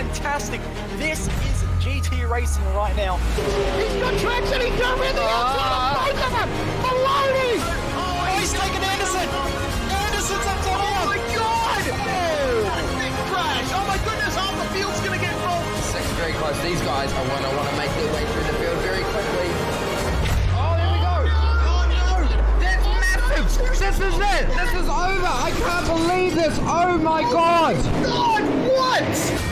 fantastic. This is GT racing right now. He's got traction, he's got really outside of both of them! Maloney! Oh, he's taken Anderson! Anderson's up to him! Oh my god! Oh! Big crash! Oh my goodness, half the field's gonna get rolled! This is very close. These guys are want to make their way through the field very quickly. Oh, there we go! Oh no! That's massive! This is it! This is over! I can't believe this! Oh my god! God, what?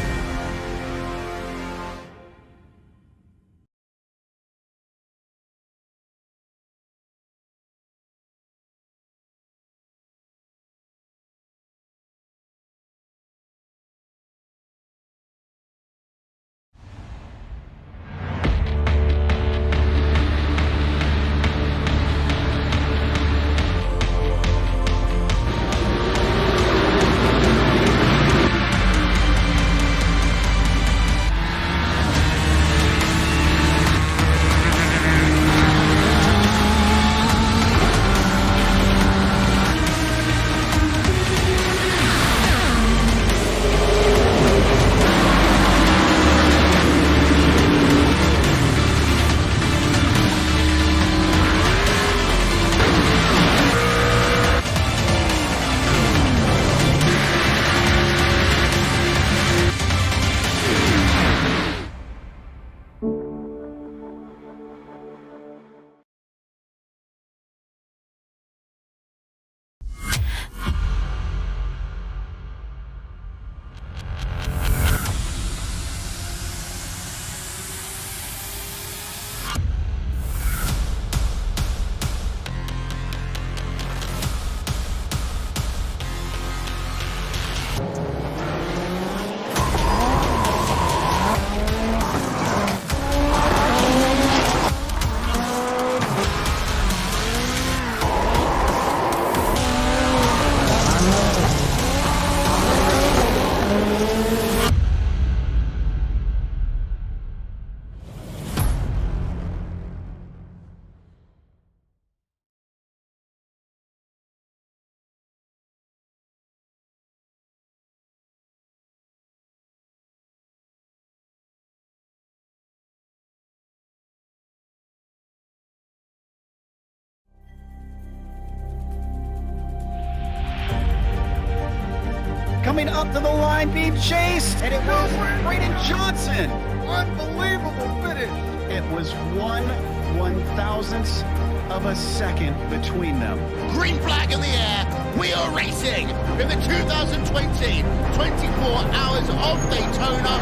Coming up to the line, being chased, and it was Braden Johnson. Unbelievable finish! It was 1/1000th of a second between them. Green flag in the air, we are racing in the 2020 24 Hours of Daytona.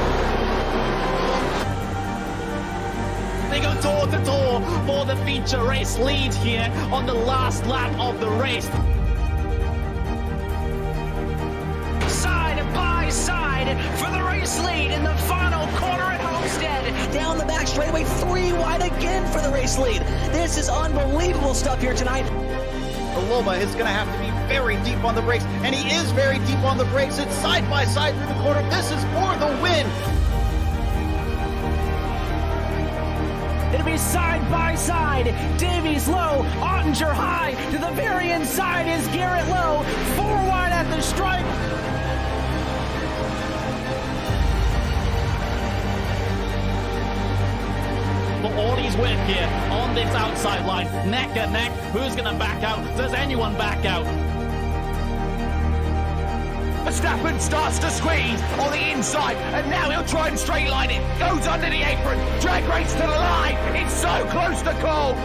They go door to door for the feature race lead here on the last lap of the race. Side by side for the race lead in the final corner at Homestead. Down the back straightaway, 3 wide again for the race lead. This is unbelievable stuff here tonight. Loma is going to have to be very deep on the brakes, and he is very deep on the brakes. It's side by side through the corner. This is for the win. It'll be side by side. Davies low, Ottinger high. To the very inside is Garrett low. 4 wide at the stripe. For all his work here on this outside line, neck and neck. Who's going to back out? Does anyone back out? Verstappen starts to squeeze on the inside, and now he'll try and straight line it. Goes under the apron, drag race to the line. It's so close to call.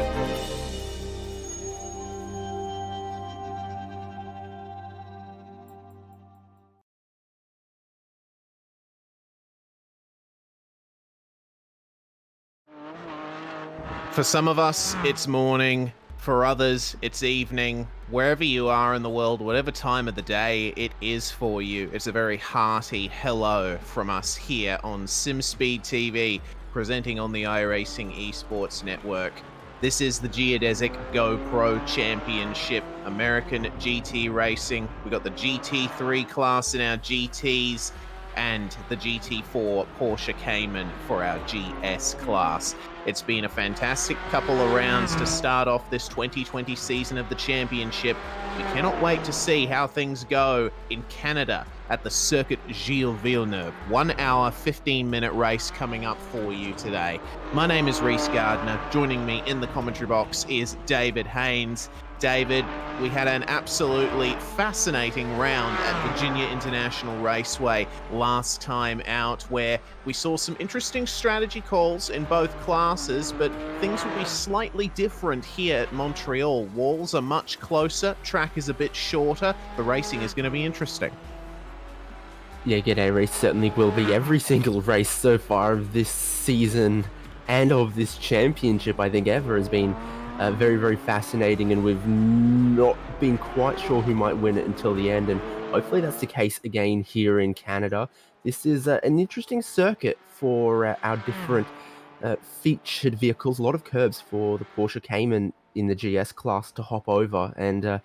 For some of us, it's morning. For others, it's evening. Wherever you are in the world, whatever time of the day it is for you, it's a very hearty hello from us here on SimSpeed TV, presenting on the iRacing Esports Network. This is the Geodesic GoPro Championship, American GT Racing. We've got the GT3 class in our GTs, and the GT4 Porsche Cayman for our GS class. It's been a fantastic couple of rounds to start off this 2020 season of the championship. We cannot wait to see how things go in Canada at the Circuit Gilles Villeneuve. 1 hour, 15-minute race coming up for you today. My name is Reese Gardner. Joining me in the commentary box is David Haynes. David, we had an absolutely fascinating round at Virginia International Raceway last time out, where we saw some interesting strategy calls in both classes, but things will be slightly different here at Montreal. Walls are much closer, track is a bit shorter, the racing is going to be interesting. Yeah, G'day Race certainly will be. Every single race so far of this season and of this championship, I think, ever has been very, very fascinating, and we've not been quite sure who might win it until the end, and hopefully that's the case again here in Canada. This is an interesting circuit for our different featured vehicles. A lot of curbs for the Porsche Cayman in the GS class to hop over, and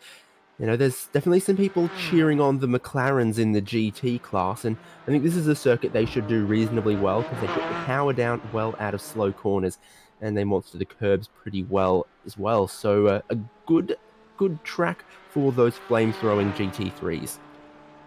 there's definitely some people cheering on the McLarens in the GT class, and I think this is a circuit they should do reasonably well because they get the power down well out of slow corners, and they monster the curbs pretty well as well. So a good track for those flame-throwing GT3s.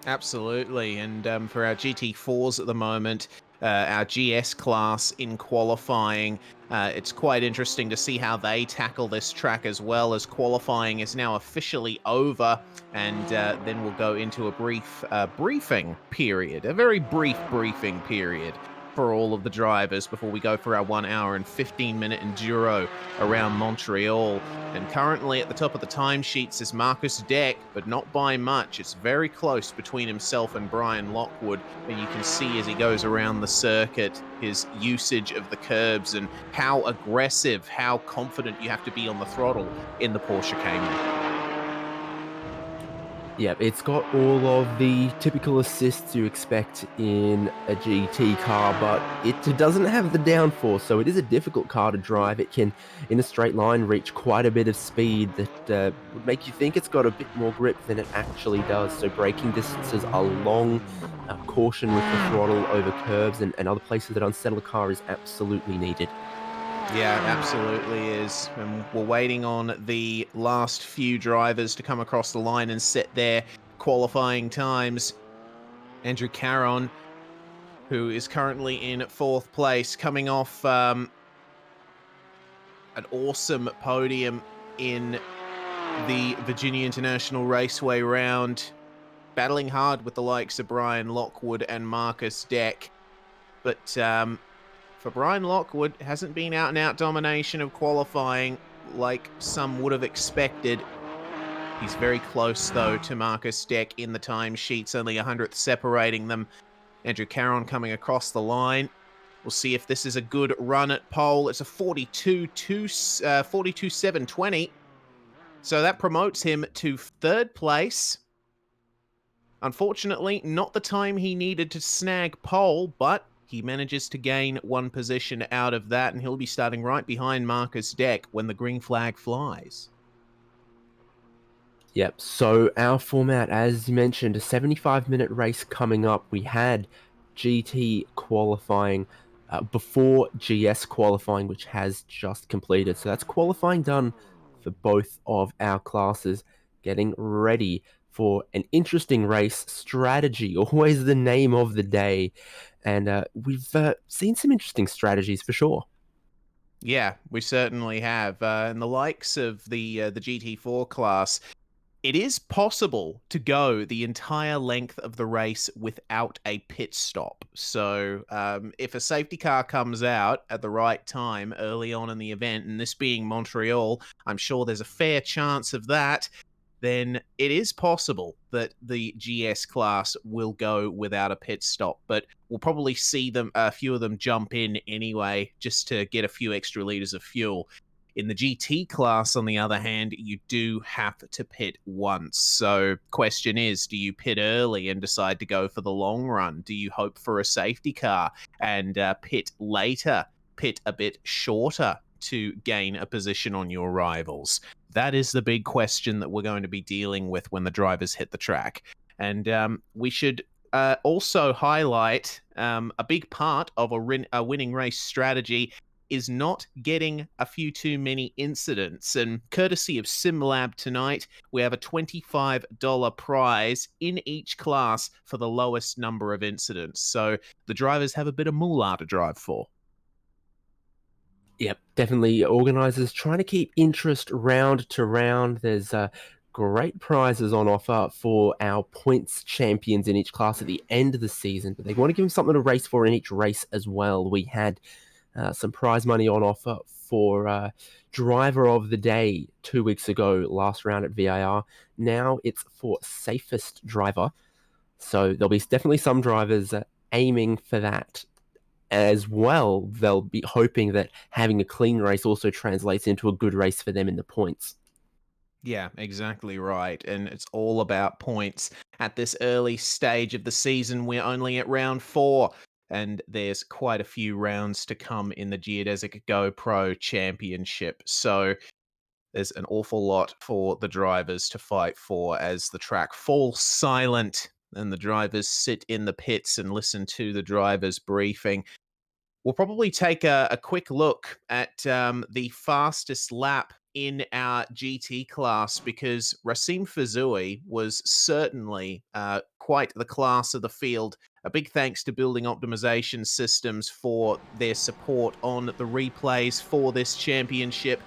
Absolutely, and for our GT4s at the moment, our GS class in qualifying, it's quite interesting to see how they tackle this track, as well as qualifying is now officially over, and then we'll go into a brief briefing period, a very brief briefing period for all of the drivers before we go for our 1 hour and 15-minute enduro around Montreal. And currently at the top of the timesheets is Marcus Deck, but not by much. It's very close between himself and Brian Lockwood, and you can see as he goes around the circuit his usage of the curbs and how aggressive, how confident you have to be on the throttle in the Porsche Cayman. Yeah, it's got all of the typical assists you expect in a GT car, but it doesn't have the downforce, so it is a difficult car to drive. It can, in a straight line, reach quite a bit of speed that would make you think it's got a bit more grip than it actually does. So braking distances are long, caution with the throttle over curves and other places that unsettle a car is absolutely needed. Yeah, absolutely is. And we're waiting on the last few drivers to come across the line and set their qualifying times. Andrew Caron, who is currently in 4th place, coming off an awesome podium in the Virginia International Raceway round, battling hard with the likes of Brian Lockwood and Marcus Deck. But for Brian Lockwood, hasn't been out-and-out domination of qualifying like some would have expected. He's very close, though, to Marcus Deck in the timesheets, only 100th separating them. Andrew Caron coming across the line. We'll see if this is a good run at pole. It's a 42.720. So that promotes him to 3rd place. Unfortunately, not the time he needed to snag pole, but he manages to gain 1 position out of that, and he'll be starting right behind Marcus Deck when the green flag flies. Yep, so our format, as you mentioned, a 75-minute race coming up. We had GT qualifying before GS qualifying, which has just completed. So that's qualifying done for both of our classes, getting ready for an interesting race. Strategy, always the name of the day. And we've seen some interesting strategies for sure. Yeah, we certainly have. And the likes of the GT4 class, it is possible to go the entire length of the race without a pit stop. So if a safety car comes out at the right time early on in the event, and this being Montreal, I'm sure there's a fair chance of that, then it is possible that the GS class will go without a pit stop. But we'll probably see a few of them jump in anyway, just to get a few extra liters of fuel. In the GT class, on the other hand, you do have to pit once. So question is, do you pit early and decide to go for the long run? Do you hope for a safety car and pit later, pit a bit shorter to gain a position on your rivals? That is the big question that we're going to be dealing with when the drivers hit the track. And we should also highlight a big part of a winning race strategy is not getting a few too many incidents. And courtesy of SimLab tonight, we have a $25 prize in each class for the lowest number of incidents. So the drivers have a bit of moolah to drive for. Yep, definitely. Organisers trying to keep interest round to round. There's great prizes on offer for our points champions in each class at the end of the season, but they want to give them something to race for in each race as well. We had some prize money on offer for driver of the day 2 weeks ago, last round at VIR. Now it's for safest driver. So there'll be definitely some drivers aiming for that as well. They'll be hoping that having a clean race also translates into a good race for them in the points. Yeah, exactly right. And it's all about points. At this early stage of the season, we're only at round 4, and there's quite a few rounds to come in the Geodesic GoPro Championship. So there's an awful lot for the drivers to fight for as the track falls silent and the drivers sit in the pits and listen to the drivers' briefing. We'll probably take a quick look at the fastest lap in our GT class because Racim Fazui was certainly quite the class of the field. A big thanks to Building Optimization Systems for their support on the replays for this championship.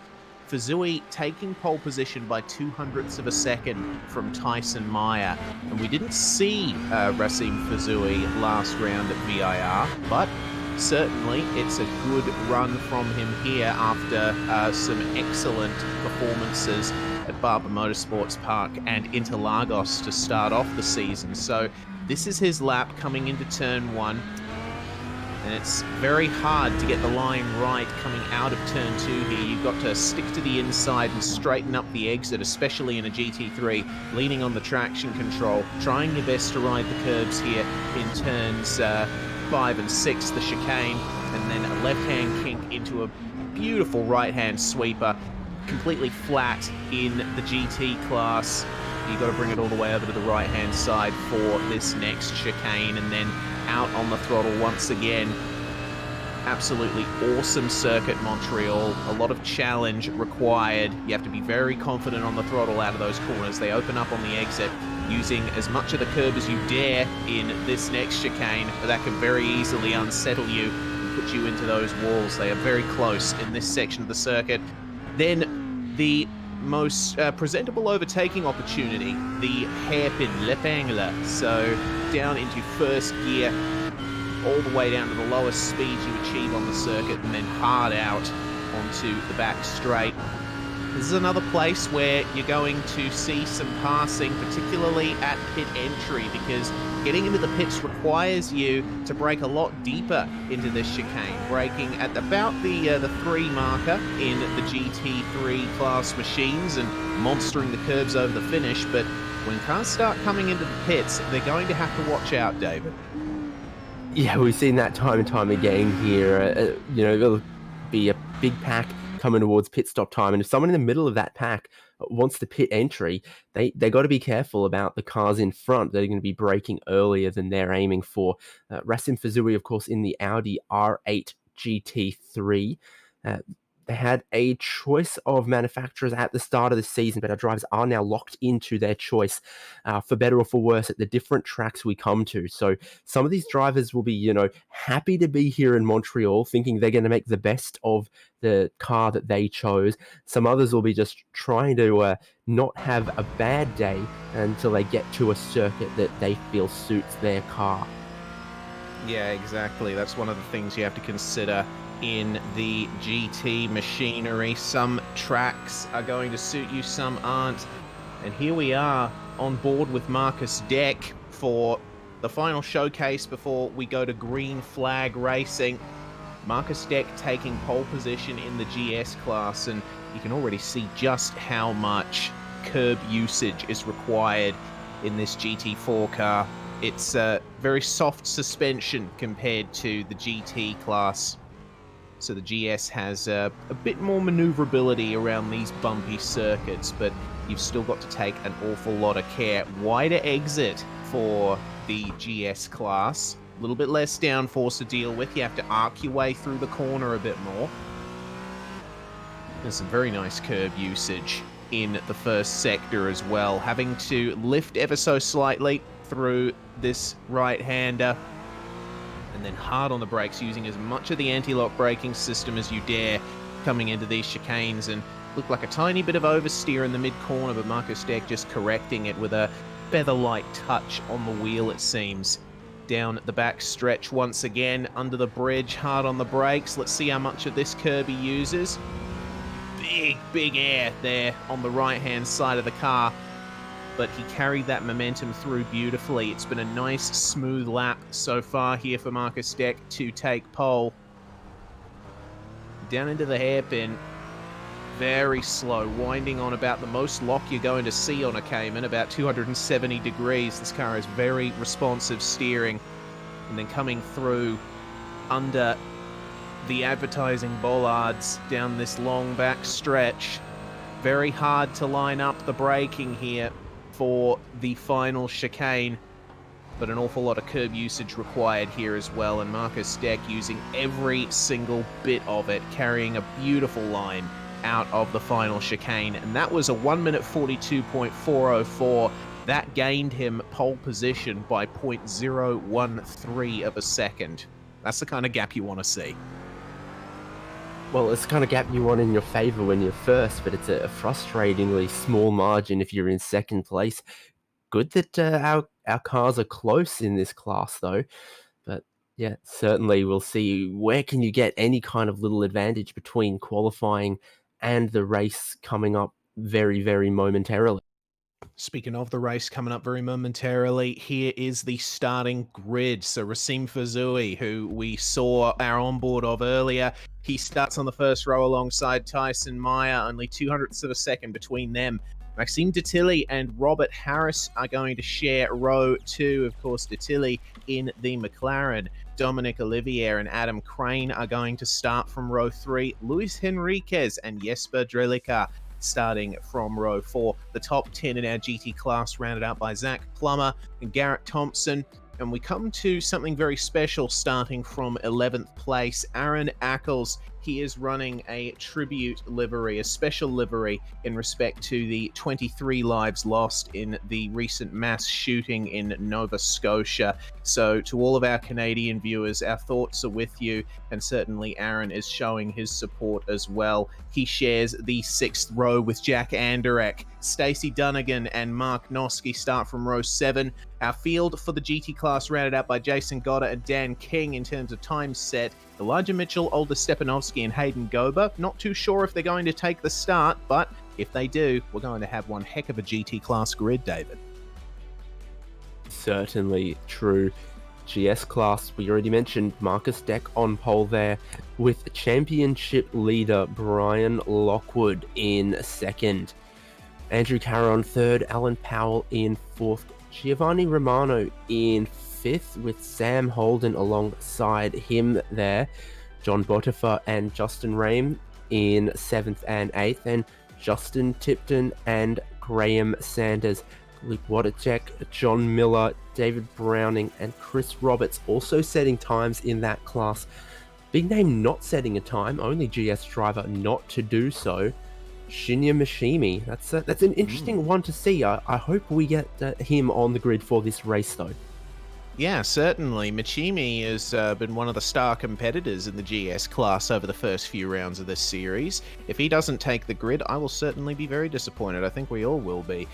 Fazui taking pole position by 0.02 of a second from Tyson Meyer. And we didn't see Racim Fazui last round at VIR, but certainly it's a good run from him here after some excellent performances at Barber Motorsports Park and Interlagos to start off the season. So this is his lap coming into turn 1. And it's very hard to get the line right coming out of turn 2 here. You've got to stick to the inside and straighten up the exit, especially in a GT3, leaning on the traction control, trying your best to ride the curbs here in turns 5 and 6, the chicane, and then a left-hand kink into a beautiful right-hand sweeper, completely flat in the GT class. You've got to bring it all the way over to the right-hand side for this next chicane, and then out on the throttle once again. Absolutely awesome circuit, Montreal. A lot of challenge required. You have to be very confident on the throttle out of those corners. They open up on the exit, using as much of the curb as you dare in this next chicane, but that can very easily unsettle you and put you into those walls. They are very close in this section of the circuit. Then the most presentable overtaking opportunity, the hairpin l'épingle. So down into first gear, all the way down to the lowest speeds you achieve on the circuit, and then hard out onto the back straight. This is another place where you're going to see some passing, particularly at pit entry, because getting into the pits requires you to brake a lot deeper into this chicane, braking at about the 3 marker in the GT3 class machines and monstering the curves over the finish. But when cars start coming into the pits, they're going to have to watch out, David. Yeah, we've seen that time and time again here. There'll be a big pack coming towards pit stop time, and if someone in the middle of that pack wants to pit entry, they got to be careful about the cars in front. They're going to be braking earlier than they're aiming for. Racim Fazui, of course, in the Audi R8 GT3. They had a choice of manufacturers at the start of the season, but our drivers are now locked into their choice, for better or for worse, at the different tracks we come to. So some of these drivers will be, happy to be here in Montreal, thinking they're going to make the best of the car that they chose. Some others will be just trying to not have a bad day until they get to a circuit that they feel suits their car. Yeah, exactly. That's one of the things you have to consider in the GT machinery. Some tracks are going to suit you, some aren't. And here we are on board with Marcus Deck for the final showcase before we go to green flag racing. Marcus Deck taking pole position in the GS class, and you can already see just how much curb usage is required in this GT4 car. It's a very soft suspension compared to the GT class. So the GS has a bit more maneuverability around these bumpy circuits, but you've still got to take an awful lot of care. Wider exit for the GS class. A little bit less downforce to deal with. You have to arc your way through the corner a bit more. There's some very nice curb usage in the first sector as well, having to lift ever so slightly through this right-hander, and then hard on the brakes, using as much of the anti-lock braking system as you dare coming into these chicanes, and looked like a tiny bit of oversteer in the mid-corner, but Marcus Deck just correcting it with a feather-light touch on the wheel, it seems. Down the back stretch once again, under the bridge, hard on the brakes. Let's see how much of this curb he uses. Big air there on the right-hand side of the car, but he carried that momentum through beautifully. It's been a nice, smooth lap so far here for Marcus Deck to take pole. Down into the hairpin, very slow, winding on about the most lock you're going to see on a Cayman, about 270 degrees. This car is very responsive steering, and then coming through under the advertising bollards down this long back stretch. Very hard to line up the braking here for the final chicane, but an awful lot of curb usage required here as well, and Marcus Deck using every single bit of it, carrying a beautiful line out of the final chicane, and that was a 1 minute 42.404. That gained him pole position by 0.013 of a second. That's the kind of gap you want to see. Well, it's the kind of gap you want in your favor when you're first, but it's a frustratingly small margin if you're in second place. Good that our cars are close in this class, though. But yeah, certainly we'll see where can you get any kind of little advantage between qualifying and the race coming up very, very momentarily. Speaking of the race coming up very momentarily, here is the starting grid. So Racim Fazui, who we saw our onboard of earlier, he starts on the first row alongside Tyson Meyer, only 200ths of a second between them. Maxime Detilly and Robert Harris are going to share row 2. Of course, Detilly in the McLaren. Dominic Olivier and Adam Crane are going to start from row 3. Luis Henriquez and Jesper Drelica starting from row 4. The top 10 in our GT class rounded out by Zach Plummer and Garrett Thompson. And we come to something very special starting from 11th place. Aaron Ackles, he is running a tribute livery, a special livery in respect to the 23 lives lost in the recent mass shooting in Nova Scotia. So to all of our Canadian viewers, our thoughts are with you, and certainly Aaron is showing his support as well. He shares the 6th row with Jack Anderek. Stacey Dunnigan and Mark Noski start from row 7. Our field for the GT class rounded out by Jason Goddard and Dan King in terms of time set. Elijah Mitchell, Older Stepanovsky, and Hayden Gober. Not too sure if they're going to take the start, but if they do, we're going to have one heck of a GT class grid, David. Certainly true. GS class, we already mentioned Marcus Deck on pole there, with championship leader Brian Lockwood in 2nd. Andrew Caron 3rd, Alan Powell in 4th, Giovanni Romano in 5th, with Sam Holden alongside him there. John Botifer and Justin Rame in 7th and 8th, and Justin Tipton and Graham Sanders, Luke Wadacek, John Miller, David Browning, and Chris Roberts also setting times in that class. Big name not setting a time, only GS driver not to do so. Shinya Mishimi, that's an interesting one to see. I hope we get him on the grid for this race, though. Yeah, certainly. Machimi has been one of the star competitors in the GS class over the first few rounds of this series. If he doesn't take the grid, I will certainly be very disappointed. I think we all will be.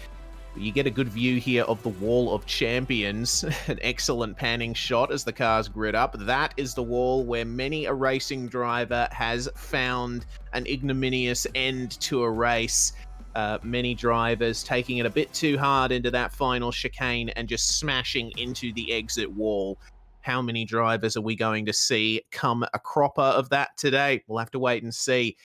You get a good view here of the Wall of Champions, an excellent panning shot as the cars grid up. That is the wall where many a racing driver has found an ignominious end to a race. Many drivers taking it a bit too hard into that final chicane and just smashing into the exit wall. How many drivers are we going to see come a cropper of that today? We'll have to wait and see.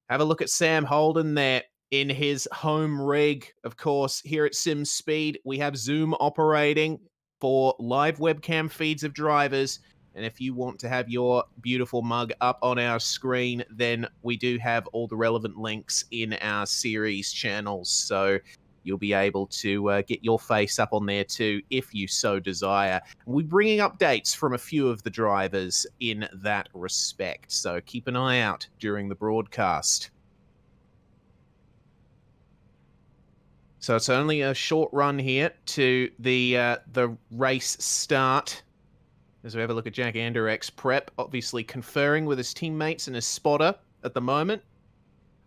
Have a look at Sam Holden there in his home rig. Of course, here at Sim Speed, we have Zoom operating for live webcam feeds of drivers. And if you want to have your beautiful mug up on our screen, then we do have all the relevant links in our series channels. So you'll be able to get your face up on there too, if you so desire. We're bringing updates from a few of the drivers in that respect, so keep an eye out during the broadcast. So it's only a short run here to the race start. As we have a look at Jack Anderek's prep, obviously conferring with his teammates and his spotter at the moment.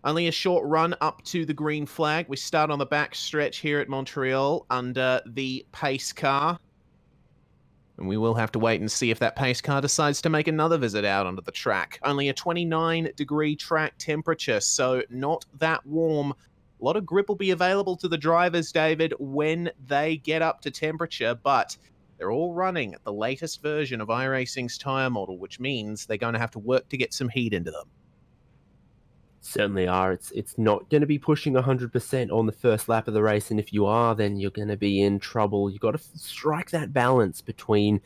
Only a short run up to the green flag. We start on the back stretch here at Montreal under the pace car. And we will have to wait and see if that pace car decides to make another visit out onto the track. Only a 29-degree track temperature, so not that warm. A lot of grip will be available to the drivers, David, when they get up to temperature, but they're all running the latest version of iRacing's tyre model, which means they're going to have to work to get some heat into them. Certainly are. It's not going to be pushing 100% on the first lap of the race, and if you are, then you're going to be in trouble. You've got to strike that balance between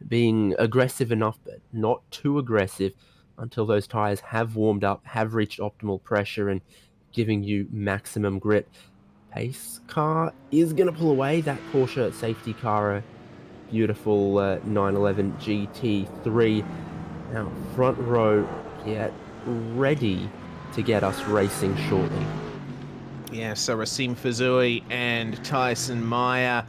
being aggressive enough but not too aggressive until those tyres have warmed up, have reached optimal pressure, and giving you maximum grip. Pace car is going to pull away. That Porsche safety car, a beautiful 911 GT3. Now, front row, get ready to get us racing shortly. Yeah, so Racine Fazui and Tyson Meyer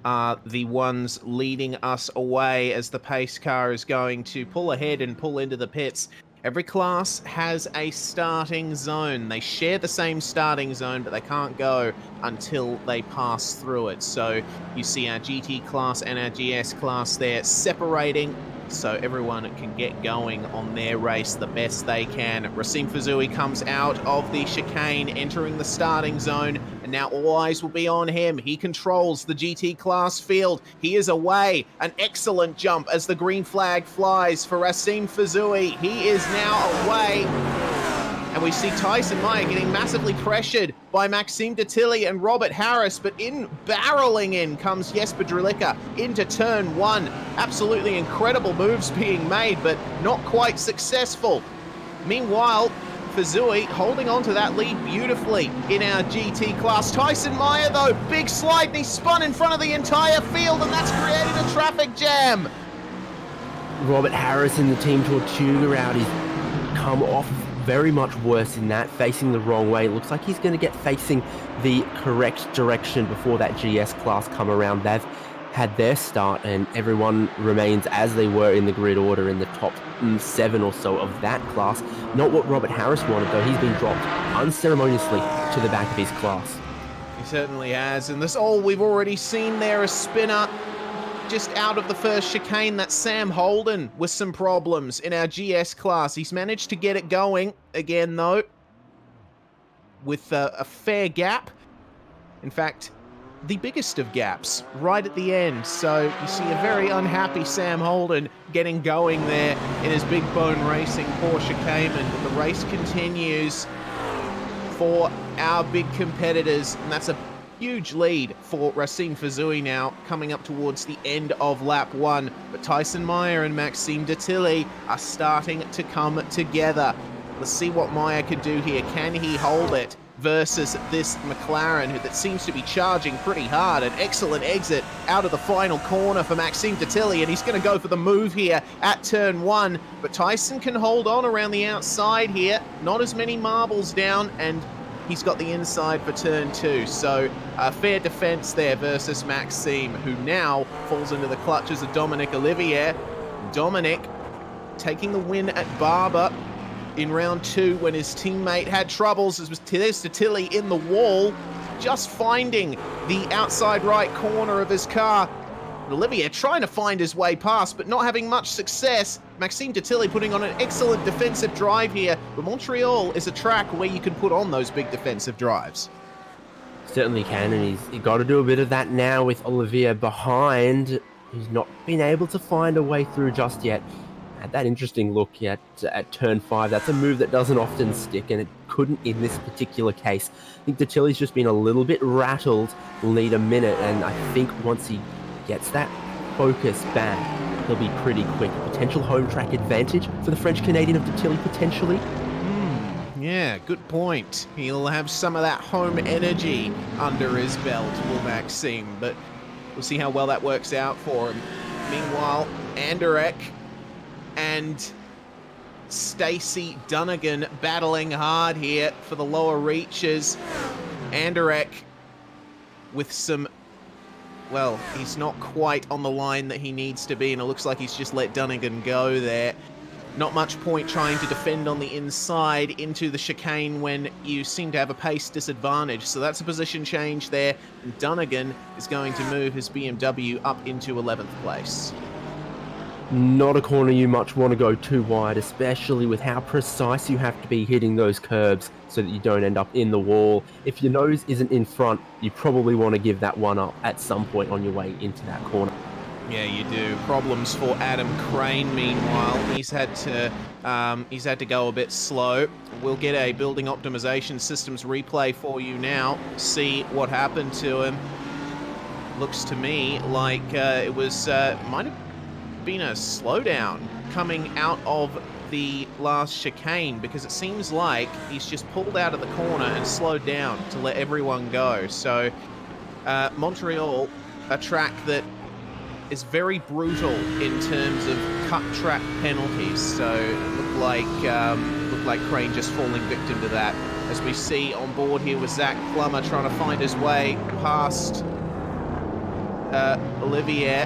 are the ones leading us away as the pace car is going to pull ahead and pull into the pits. Every class has a starting zone. They share the same starting zone, but they can't go until they pass through it. So you see our GT class and our GS class there separating, so everyone can get going on their race the best they can. Racine Fazui comes out of the chicane, entering the starting zone, and now all eyes will be on him. He controls the GT class field. He is away. An excellent jump as the green flag flies for Racine Fazui. He is now away. And we see Tyson Meyer getting massively pressured by Maxime Detilly and Robert Harris, but barreling in comes Jesper Drilica into turn one. Absolutely incredible moves being made, but not quite successful. Meanwhile, Fazui holding on to that lead beautifully in our GT class. Tyson Meyer, though, big slide, and he spun in front of the entire field, and that's created a traffic jam. Robert Harris and the Team Tortuga Rowdies come off very much worse in that, facing the wrong way. It looks like he's going to get facing the correct direction before that GS class come around. They've had their start, and everyone remains as they were in the grid order in the top 7 or so of that class. Not what Robert Harris wanted, though. He's been dropped unceremoniously to the back of his class. He certainly has, and that's all we've already seen there. A spinner just out of the first chicane. That's Sam Holden with some problems in our GS class. He's managed to get it going again, though, with a fair gap. In fact, the biggest of gaps right at the end. So you see a very unhappy Sam Holden getting going there in his Big Bone Racing Porsche Cayman. But the race continues for our big competitors, and that's a huge lead for Racine Fazui now, coming up towards the end of lap 1. But Tyson Meyer and Maxime Detilly are starting to come together. Let's see what Meyer can do here. Can he hold it versus this McLaren that seems to be charging pretty hard? An excellent exit out of the final corner for Maxime Detilly, and he's going to go for the move here at turn 1. But Tyson can hold on around the outside here. Not as many marbles down, and he's got the inside for turn 2. So a fair defense there versus Maxime, who now falls into the clutches of Dominic Olivier. Dominic taking the win at Barber in round 2 when his teammate had troubles. There's Detilly in the wall, just finding the outside right corner of his car. And Olivier trying to find his way past, but not having much success. Maxime Detilly putting on an excellent defensive drive here, but Montreal is a track where you can put on those big defensive drives. Certainly can, and he's got to do a bit of that now with Olivier behind. He's not been able to find a way through just yet. Had that interesting look at turn 5. That's a move that doesn't often stick, and it couldn't in this particular case. I think Detilly's just been a little bit rattled. Will need a minute, and I think once he gets that focus back, he'll be pretty quick. Potential home track advantage for the French-Canadian of Detilly, potentially. Yeah, good point. He'll have some of that home energy under his belt, will Maxime, but we'll see how well that works out for him. Meanwhile, Anderek and Stacey Dunnigan battling hard here for the lower reaches. Anderek with some, well, he's not quite on the line that he needs to be, and it looks like he's just let Dunnigan go there. Not much point trying to defend on the inside into the chicane when you seem to have a pace disadvantage. So that's a position change there, and Dunnigan is going to move his BMW up into 11th place. Not a corner you much want to go too wide, especially with how precise you have to be hitting those curbs so that you don't end up in the wall. If your nose isn't in front, you probably want to give that one up at some point on your way into that corner. Yeah, you do. Problems for Adam Crane, meanwhile. He's had to go a bit slow. We'll get a building optimization systems replay for you now. See what happened to him. Looks to me like it was might have been a slowdown coming out of the last chicane, because it seems like he's just pulled out of the corner and slowed down to let everyone go. So Montreal, a track that is very brutal in terms of cut track penalties, so it looked like Crane just falling victim to that. As we see on board here with Zach Plummer trying to find his way past Olivier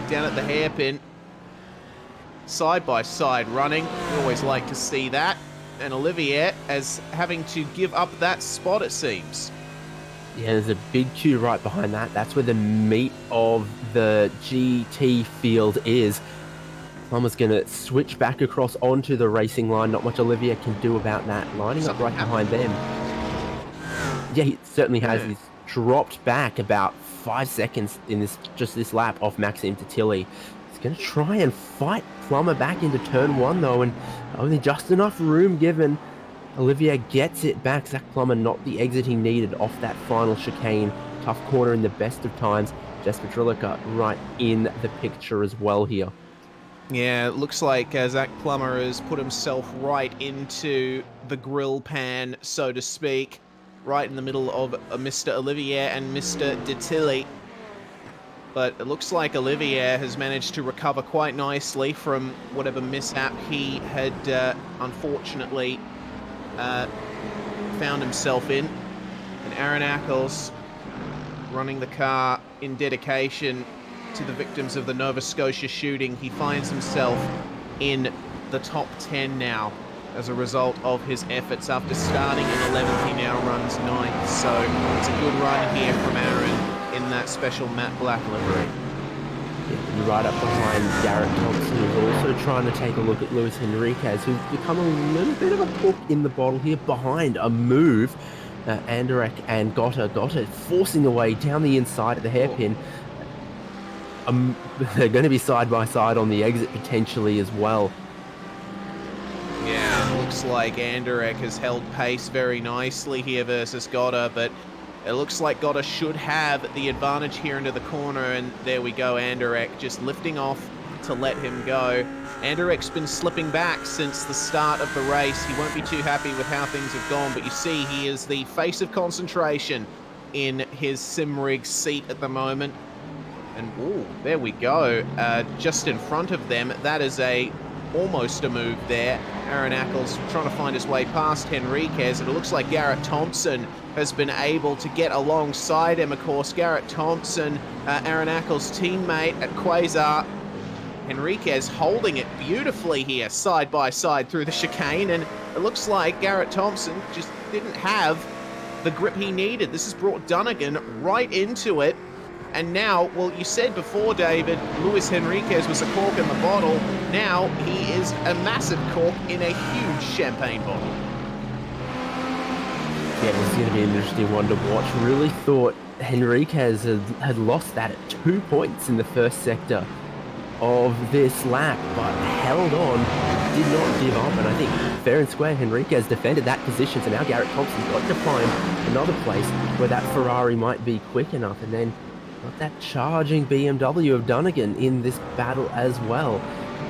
down at the hairpin. Side by side running, we always like to see that. And Olivier as having to give up that spot, it seems. Yeah, there's a big queue right behind that. That's where the meat of the GT field is. Plummer's going to switch back across onto the racing line. Not much Olivier can do about that. Lining up right behind them. Yeah, he certainly has. He's dropped back about 5 seconds in this lap off Maxime to Tilly. He's going to try and fight Plummer back into turn one though, and only just enough room given. Olivier gets it back. Zach Plummer not the exit he needed off that final chicane. Tough corner in the best of times. Jesper Drilica right in the picture as well here. Yeah, it looks like Zach Plummer has put himself right into the grill pan, so to speak, right in the middle of Mr. Olivier and Mr. Detilly. But it looks like Olivier has managed to recover quite nicely from whatever mishap he had unfortunately found himself in. And Aaron Ackles running the car in dedication to the victims of the Nova Scotia shooting. He finds himself in the top 10 now as a result of his efforts. After starting in 11th, he now runs 9th. So it's a good run here from Aaron in that special matte black livery. Yeah, right up behind Garrett Thompson, who's also trying to take a look at Luis Henriquez, who's become a little bit of a hook in the bottle here behind a move. Anderek and Gotta forcing away down the inside of the hairpin. They're going to be side by side on the exit potentially as well. Yeah, it looks like Anderek has held pace very nicely here versus Gotta, but it looks like Gotta should have the advantage here into the corner, and there we go, Anderek just lifting off to let him go. Anderek's been slipping back since the start of the race. He won't be too happy with how things have gone, but you see he is the face of concentration in his Simrig seat at the moment. And ooh, there we go, just in front of them. That is almost a move there. Aaron Ackles trying to find his way past Henriquez, and it looks like Garrett Thompson has been able to get alongside him. Of course, Garrett Thompson, Aaron Ackles' teammate at Quasar. Henriquez holding it beautifully here, side by side through the chicane, and it looks like Garrett Thompson just didn't have the grip he needed. This has brought Dunnigan right into it. And now, well, you said before, David, Luis Henriquez was a cork in the bottle. Now he is a massive cork in a huge champagne bottle. Yeah, this is going to be an interesting one to watch. Really thought Henriquez had lost that at 2 points in the first sector of this lap, but held on, did not give up, and I think fair and square, Henriquez defended that position, so now Garrett Thompson's got to find another place where that Ferrari might be quick enough, and then got that charging BMW of Dunnigan in this battle as well.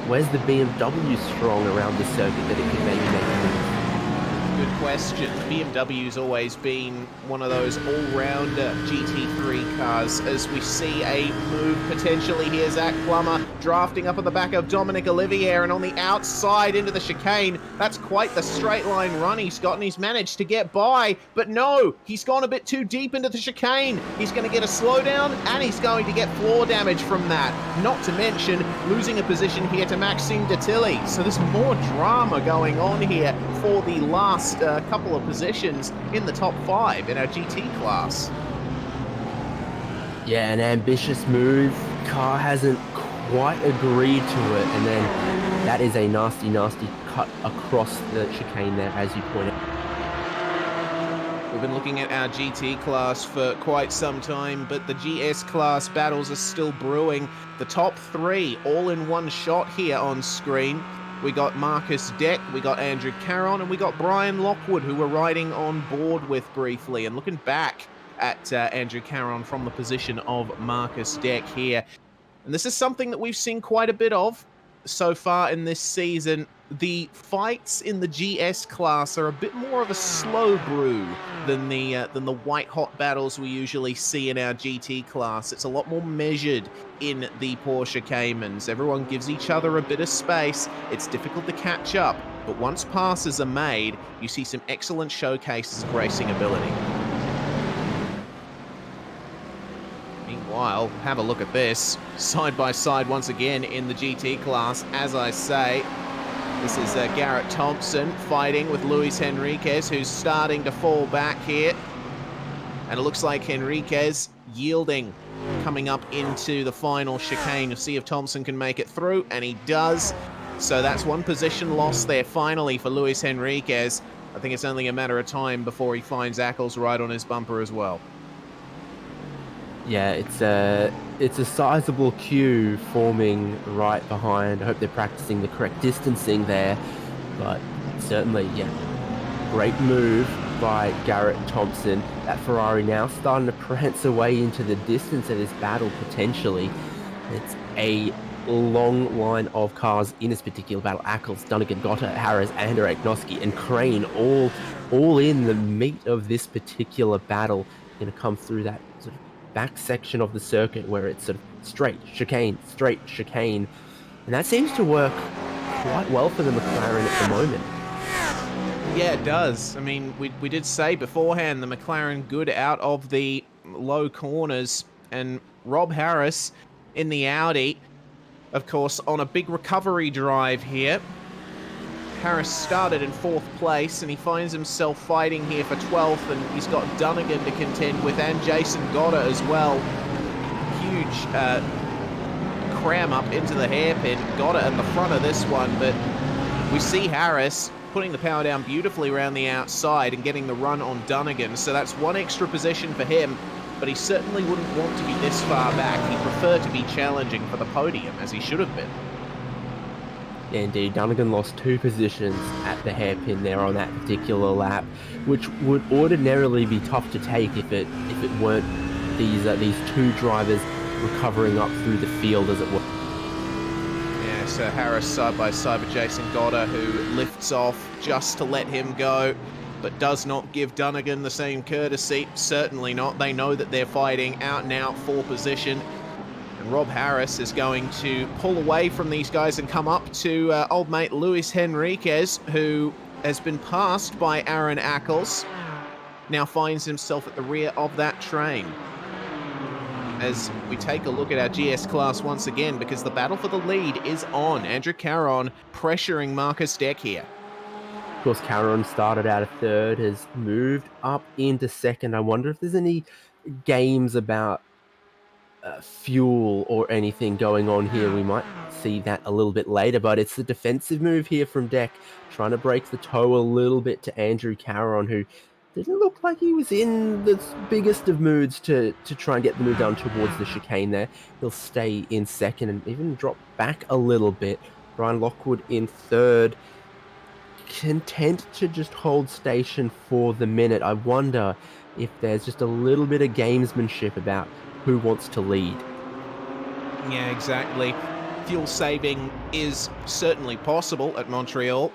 Where's the BMW strong around this circuit that it could maybe make a move? Good question. The BMW's always been one of those all-rounder GT3 cars, as we see a move potentially here. Zach Plummer drafting up at the back of Dominic Olivier, and on the outside into the chicane. That's quite the straight line run he's got, and he's managed to get by, but no, he's gone a bit too deep into the chicane. He's going to get a slowdown, and he's going to get floor damage from that. Not to mention losing a position here to Maxime Detilly. So there's more drama going on here for the last couple of positions in the top 5 in our GT class. Yeah, an ambitious move. Car hasn't quite agreed to it, and then that is a nasty, nasty cut across the chicane there, as you pointed out. We've been looking at our GT class for quite some time, but the GS class battles are still brewing. The top 3 all in one shot here on screen. We got Marcus Deck, we got Andrew Caron, and we got Brian Lockwood, who we're riding on board with briefly. And looking back at Andrew Caron from the position of Marcus Deck here. And this is something that we've seen quite a bit of so far in this season. The fights in the GS class are a bit more of a slow brew than the white-hot battles we usually see in our GT class. It's a lot more measured in the Porsche Caymans. Everyone gives each other a bit of space. It's difficult to catch up, but once passes are made, you see some excellent showcases of racing ability. Meanwhile, have a look at this. Side by side once again in the GT class, as I say. This is Garrett Thompson fighting with Luis Henriquez, who's starting to fall back here. And it looks like Henriquez yielding, coming up into the final chicane to see if Thompson can make it through, and he does. So that's one position lost there finally for Luis Henriquez. I think it's only a matter of time before he finds Ackles right on his bumper as well. Yeah, it's a sizable queue forming right behind. I hope they're practicing the correct distancing there, but certainly, yeah, great move by Garrett Thompson. That Ferrari now starting to prance away into the distance of this battle potentially. It's a long line of cars in this particular battle. Ackles, Dunnigan, Gotta, Harris, Andrei Agnoski, and Crane all in the meat of this particular battle. Going to come through that sort of back section of the circuit where it's sort of straight chicane, and that seems to work quite well for the McLaren at the moment. Yeah, it does. I mean, we did say beforehand the McLaren good out of the low corners, and Rob Harris in the Audi, of course, on a big recovery drive here. Harris started in 4th place, and he finds himself fighting here for 12th, and he's got Dunnigan to contend with, and Jason Goddard as well. Huge cram up into the hairpin. Goddard at the front of this one, but we see Harris putting the power down beautifully around the outside and getting the run on Dunnigan, so that's one extra position for him, but he certainly wouldn't want to be this far back. He'd prefer to be challenging for the podium, as he should have been. Yeah, indeed, Dunnigan lost 2 positions at the hairpin there on that particular lap, which would ordinarily be tough to take if it weren't these 2 drivers recovering up through the field, as it were. Yeah, so Harris side by side with Jason Goddard, who lifts off just to let him go, but does not give Dunnigan the same courtesy. Certainly not. They know that they're fighting out and out for position. And Rob Harris is going to pull away from these guys and come up to old mate Luis Henriquez, who has been passed by Aaron Ackles. Now finds himself at the rear of that train. As we take a look at our GS class once again, because the battle for the lead is on. Andrew Caron pressuring Marcus Deck here. Of course, Caron started out of 3rd, has moved up into 2nd. I wonder if there's any games about fuel or anything going on here. We might see that a little bit later, but it's the defensive move here from Deck, trying to break the toe a little bit to Andrew Caron, who didn't look like he was in the biggest of moods to try and get the move done towards the chicane there. He'll stay in 2nd and even drop back a little bit. Brian Lockwood in 3rd, content to just hold station for the minute. I wonder if there's just a little bit of gamesmanship about who wants to lead. Yeah, exactly. Fuel saving is certainly possible at Montreal.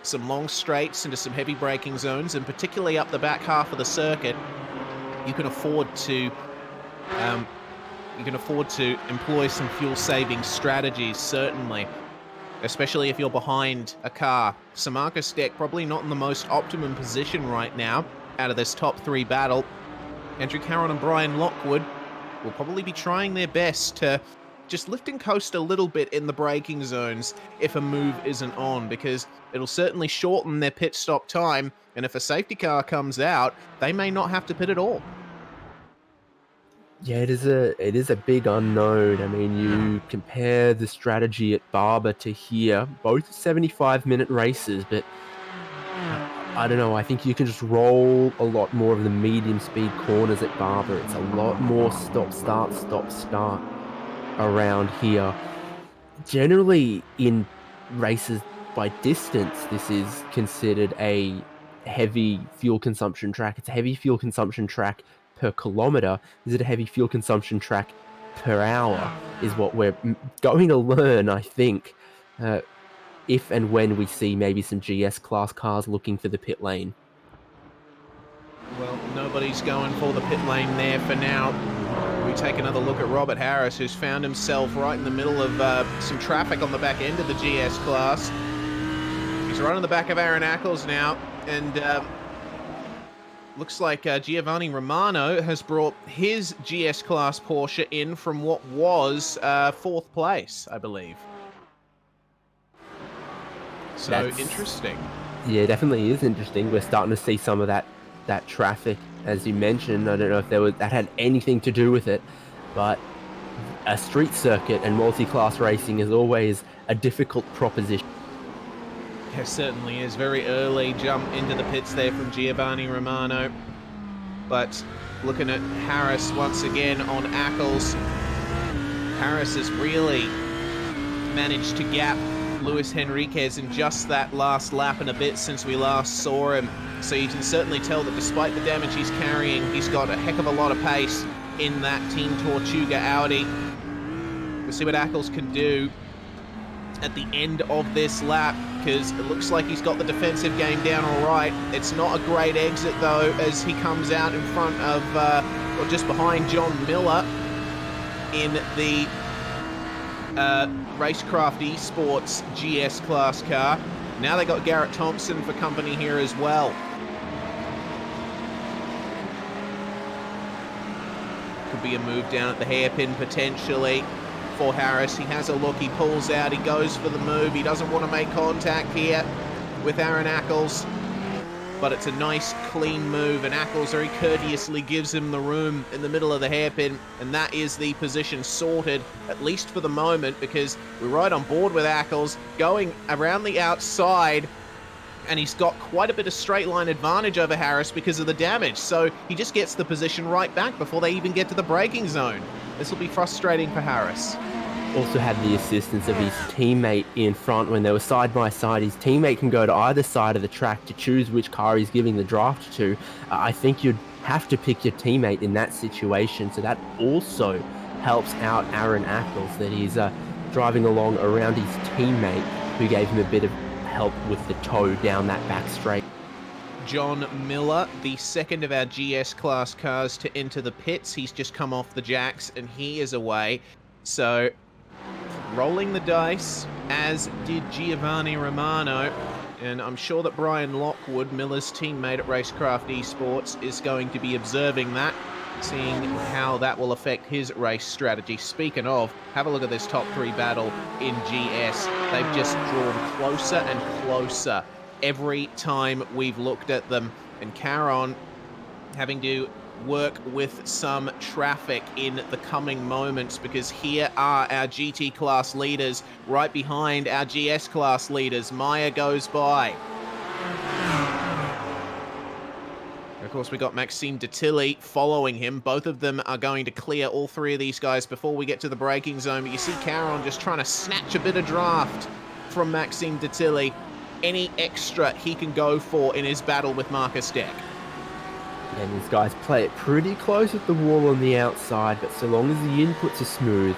some long straights into some heavy braking zones, and particularly up the back half of the circuit, you can afford to employ some fuel-saving strategies, certainly, especially if you're behind a car. So Marcus Deck probably not in the most optimum position right now out of this top 3 battle. Andrew Caron and Brian Lockwood will probably be trying their best to just lift and coast a little bit in the braking zones if a move isn't on, because it'll certainly shorten their pit stop time, and if a safety car comes out, they may not have to pit at all. Yeah, it is a big unknown. I mean, you compare the strategy at Barber to here, both 75-minute races, but I don't know, I think you can just roll a lot more of the medium speed corners at Barber. It's a lot more stop-start around here. Generally, in races by distance, this is considered a heavy fuel consumption track. It's a heavy fuel consumption track per kilometer. Is it a heavy fuel consumption track per hour? Is what we're going to learn, I think, if and when we see maybe some GS class cars looking for the pit lane. Well, nobody's going for the pit lane there for now. We take another look at Robert Harris, who's found himself right in the middle of some traffic on the back end of the GS class. He's right on the back of Aaron Ackles now, and looks like Giovanni Romano has brought his GS class Porsche in from what was 4th place, I believe. So interesting. Yeah, definitely is interesting. We're starting to see some of that traffic, as you mentioned. I don't know if that had anything to do with it, but a street circuit and multi-class racing is always a difficult proposition. It certainly is. Very early jump into the pits there from Giovanni Romano. But looking at Harris once again on Ackles, Harris has really managed to gap Luis Henriquez in just that last lap and a bit since we last saw him. So you can certainly tell that despite the damage he's carrying, he's got a heck of a lot of pace in that Team Tortuga Audi. We'll see what Ackles can do at the end of this lap, because it looks like he's got the defensive game down all right. It's not a great exit, though, as he comes out in front of, or just behind John Miller in the Racecraft Esports GS class car. Now they got Garrett Thompson for company here as well. Could be a move down at the hairpin potentially for Harris. He has a look, he pulls out, he goes for the move. He doesn't want to make contact here with Aaron Ackles, but it's a nice clean move, and Ackles very courteously gives him the room in the middle of the hairpin, and that is the position sorted, at least for the moment, because we're right on board with Ackles going around the outside, and he's got quite a bit of straight line advantage over Harris because of the damage, so he just gets the position right back before they even get to the braking zone. This will be frustrating for Harris. Also had the assistance of his teammate in front when they were side by side. His teammate can go to either side of the track to choose which car he's giving the draft to. I think you'd have to pick your teammate in that situation, so that also helps out Aaron Ackles, that he's driving along around his teammate, who gave him a bit of help with the tow down that back straight. John Miller, the second of our GS class cars to enter the pits. He's just come off the jacks and he is away. So rolling the dice, as did Giovanni Romano, and I'm sure that Brian Lockwood, Miller's teammate at Racecraft Esports, is going to be observing that, seeing how that will affect his race strategy. Speaking of, have a look at this top 3 battle in GS. They've just drawn closer and closer every time we've looked at them, and Caron having to work with some traffic in the coming moments, because here are our GT class leaders right behind our GS class leaders. Meyer goes by. Of course, we got Maxime Detilly following him. Both of them are going to clear all 3 of these guys before we get to the braking zone. But you see Caron just trying to snatch a bit of draft from Maxime Detilly. Any extra he can go for in his battle with Marcus Deck. And these guys play it pretty close at the wall on the outside, but so long as the inputs are smooth,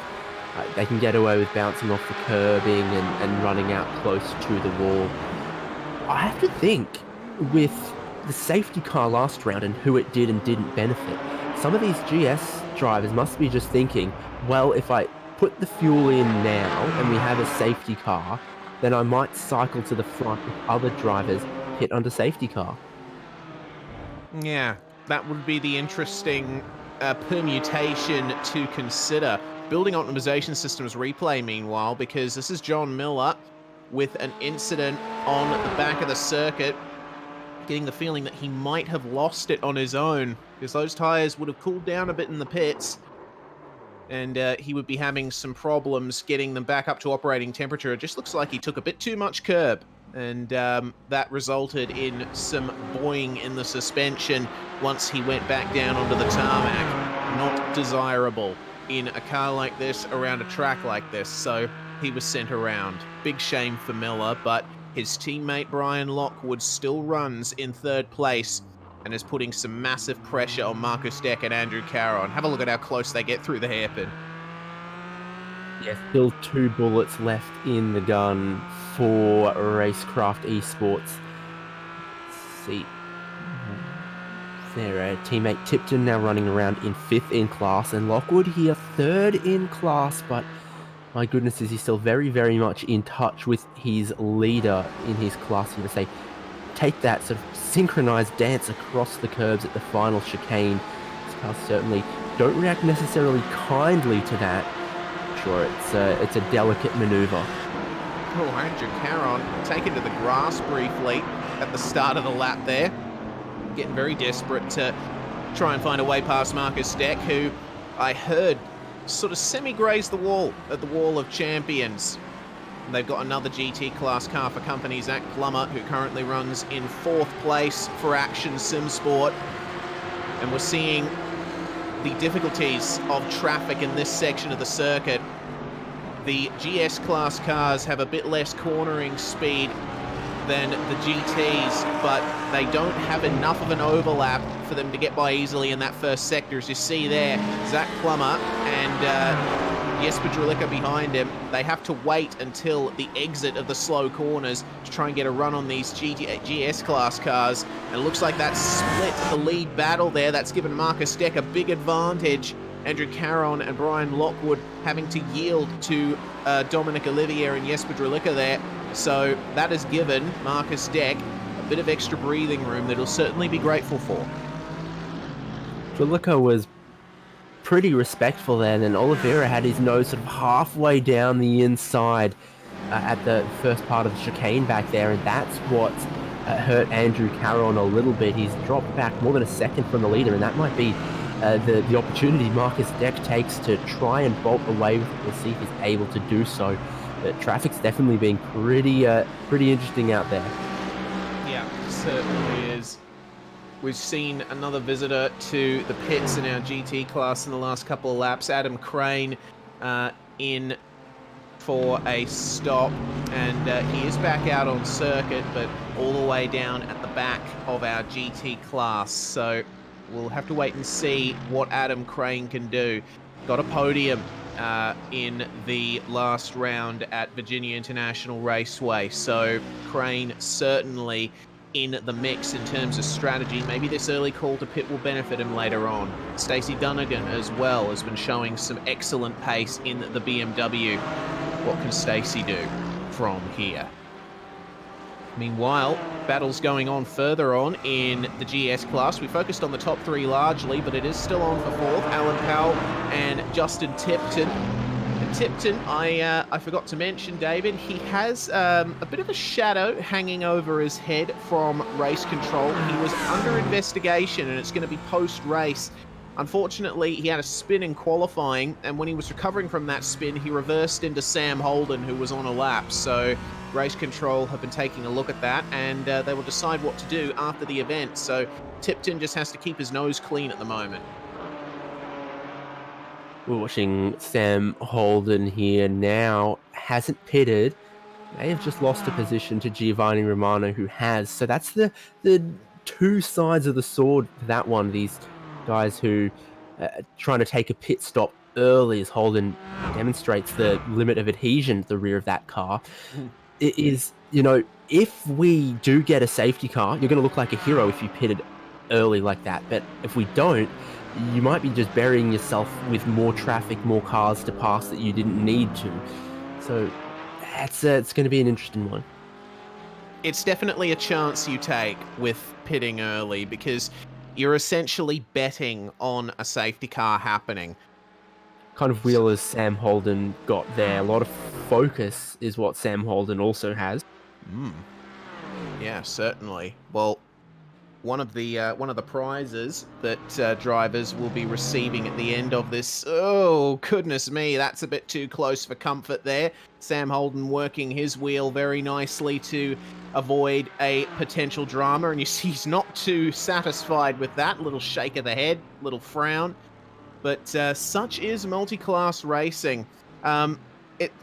they can get away with bouncing off the curbing and running out close to the wall. I have to think with the safety car last round and who it did and didn't benefit. Some of these GS drivers must be just thinking, well, if I put the fuel in now and we have a safety car, then I might cycle to the front if other drivers hit under safety car. Yeah, that would be the interesting permutation to consider. Building optimization systems replay, meanwhile, because this is John Miller with an incident on the back of the circuit, getting the feeling that he might have lost it on his own, because those tires would have cooled down a bit in the pits, and he would be having some problems getting them back up to operating temperature. It just looks like he took a bit too much curb, and that resulted in some buoying in the suspension once he went back down onto the tarmac. Not desirable in a car like this, around a track like this, so he was sent around. Big shame for Miller, but his teammate Brian Lockwood still runs in third place and is putting some massive pressure on Marcus Deck and Andrew Caron. Have a look at how close they get through the hairpin. Yeah, still 2 bullets left in the gun for Racecraft Esports. Let's see. Their teammate Tipton now running around in 5th in class, and Lockwood here 3rd in class, but my goodness, is he still very, very much in touch with his leader in his class here to say, take that sort of synchronized dance across the curbs at the final chicane. These cars certainly don't react necessarily kindly to that. Sure, it's a delicate maneuver. Oh, Andrew Caron taken to the grass briefly at the start of the lap there. Getting very desperate to try and find a way past Marcus Deck, who I heard sort of semi-grazed the wall at the Wall of Champions. And they've got another GT class car for company, Zach Plummer, who currently runs in 4th place for Action Sim Sport. And we're seeing the difficulties of traffic in this section of the circuit. The GS class cars have a bit less cornering speed than the GTs, but they don't have enough of an overlap for them to get by easily in that first sector. As you see there, Zach Plummer and Jesper Drilica behind him. They have to wait until the exit of the slow corners to try and get a run on these GS class cars. And it looks like that's split the lead battle there. That's given Marcus Deck a big advantage. Andrew Caron and Brian Lockwood having to yield to Dominic Olivier and Jesper Drilica there. So that has given Marcus Deck a bit of extra breathing room that he'll certainly be grateful for. Drilica was pretty respectful then, and Oliveira had his nose sort of halfway down the inside at the first part of the chicane back there, and that's what hurt Andrew Caron a little bit. He's dropped back more than a second from the leader, and that might be the opportunity Marcus Deck takes to try and bolt away with it. We'll see if he's able to do so. Traffic's definitely being pretty interesting out there. Yeah, certainly is. We've seen another visitor to the pits in our GT class in the last couple of laps. Adam Crane in for a stop, and he is back out on circuit, but all the way down at the back of our GT class. So we'll have to wait and see what Adam Crane can do. Got a podium in the last round at Virginia International Raceway, so Crane certainly in the mix in terms of strategy. Maybe this early call to pit will benefit him later on. Stacey Dunnigan as well has been showing some excellent pace in the BMW. What can Stacey do from here? Meanwhile, battles going on further on in the GS class. We focused on the top 3 largely, but it is still on for 4th. Alan Powell and Justin Tipton. And Tipton, I forgot to mention, David, he has a bit of a shadow hanging over his head from race control. He was under investigation, and it's going to be post-race. Unfortunately, he had a spin in qualifying, and when he was recovering from that spin, he reversed into Sam Holden, who was on a lap. So race control have been taking a look at that, and they will decide what to do after the event. So Tipton just has to keep his nose clean at the moment. We're watching Sam Holden here now. Hasn't pitted. May have just lost a position to Giovanni Romano, who has. So that's the two sides of the sword for that one. These guys who trying to take a pit stop early, as Holden demonstrates the limit of adhesion at the rear of that car. it is, if we do get a safety car, you're going to look like a hero if you pitted early like that. But if we don't, you might be just burying yourself with more traffic, more cars to pass that you didn't need to. So it's going to be an interesting one. It's definitely a chance you take with pitting early because you're essentially betting on a safety car happening. Kind of wheel as Sam Holden got there. A lot of focus is what Sam Holden also has. Yeah, certainly. Well, one of the prizes that drivers will be receiving at the end of this. Oh, goodness me, that's a bit too close for comfort there. Sam Holden working his wheel very nicely to avoid a potential drama, and you see he's not too satisfied with that. Little shake of the head, little frown. But such is multi-class racing.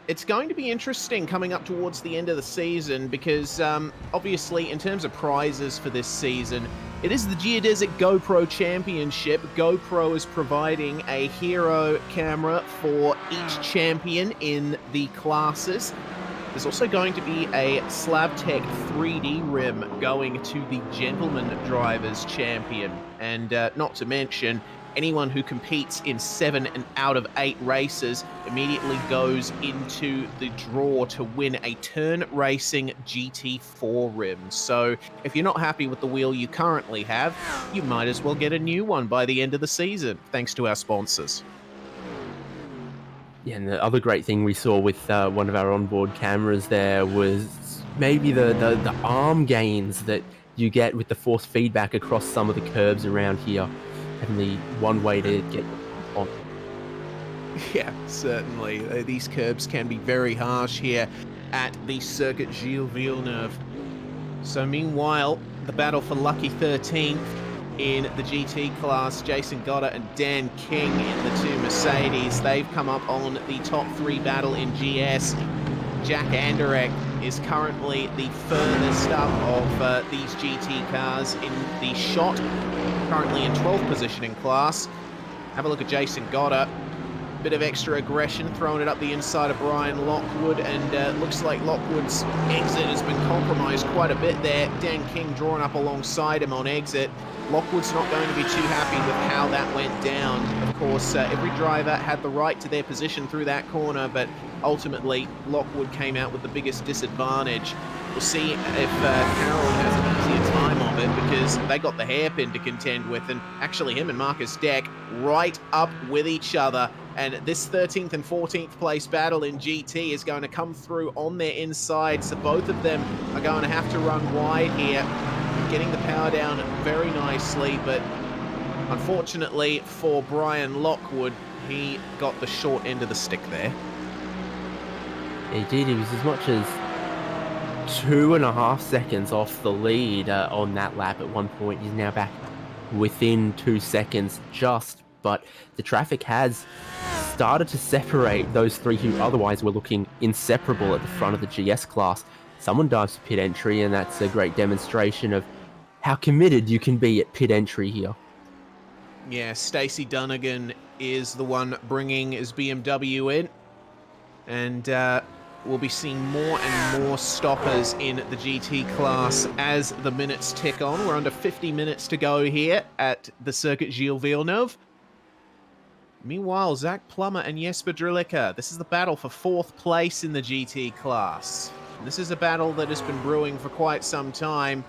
It's going to be interesting coming up towards the end of the season because obviously in terms of prizes for this season, it is the Geodesic GoPro Championship. GoPro is providing a hero camera for each champion in the classes. There's also going to be a SlabTech 3D rim going to the Gentleman Drivers Champion. And not to mention, anyone who competes in 7 out of 8 races immediately goes into the draw to win a Turn Racing GT4 rim. So if you're not happy with the wheel you currently have, you might as well get a new one by the end of the season, thanks to our sponsors. Yeah, and the other great thing we saw with one of our onboard cameras there was maybe the arm gains that you get with the force feedback across some of the curbs around here. Definitely one way to get on. Yeah, certainly. These curbs can be very harsh here at the Circuit Gilles Villeneuve. So meanwhile, the battle for Lucky 13th in the GT class, Jason Goddard and Dan King in the 2 Mercedes. They've come up on the top 3 battle in GS. Jack Anderek is currently the furthest up of these GT cars in the shot, currently in 12th position in class. Have a look at Jason Goddard. Bit of extra aggression, throwing it up the inside of Brian Lockwood, and looks like Lockwood's exit has been compromised quite a bit there. Dan King drawing up alongside him on exit. Lockwood's not going to be too happy with how that went down. Of course, every driver had the right to their position through that corner, but ultimately Lockwood came out with the biggest disadvantage. We'll see if Carroll has an easier time of it because they got the hairpin to contend with, and actually him and Marcus Deck right up with each other. And this 13th and 14th place battle in GT is going to come through on their inside, so both of them are going to have to run wide here, getting the power down very nicely, but unfortunately for Brian Lockwood, he got the short end of the stick there. He did. He was as much as 2.5 seconds off the lead on that lap at one point. He's now back within 2 seconds just, but the traffic has started to separate those 3 who otherwise were looking inseparable at the front of the GS class. Someone dives to pit entry, and that's a great demonstration of how committed you can be at pit entry here. Yeah, Stacey Dunnigan is the one bringing his BMW in, and we'll be seeing more and more stoppers in the GT class as the minutes tick on. We're under 50 minutes to go here at the Circuit Gilles Villeneuve. Meanwhile, Zach Plummer and Jesper Drilica. This is the battle for 4th place in the GT class. This is a battle that has been brewing for quite some time.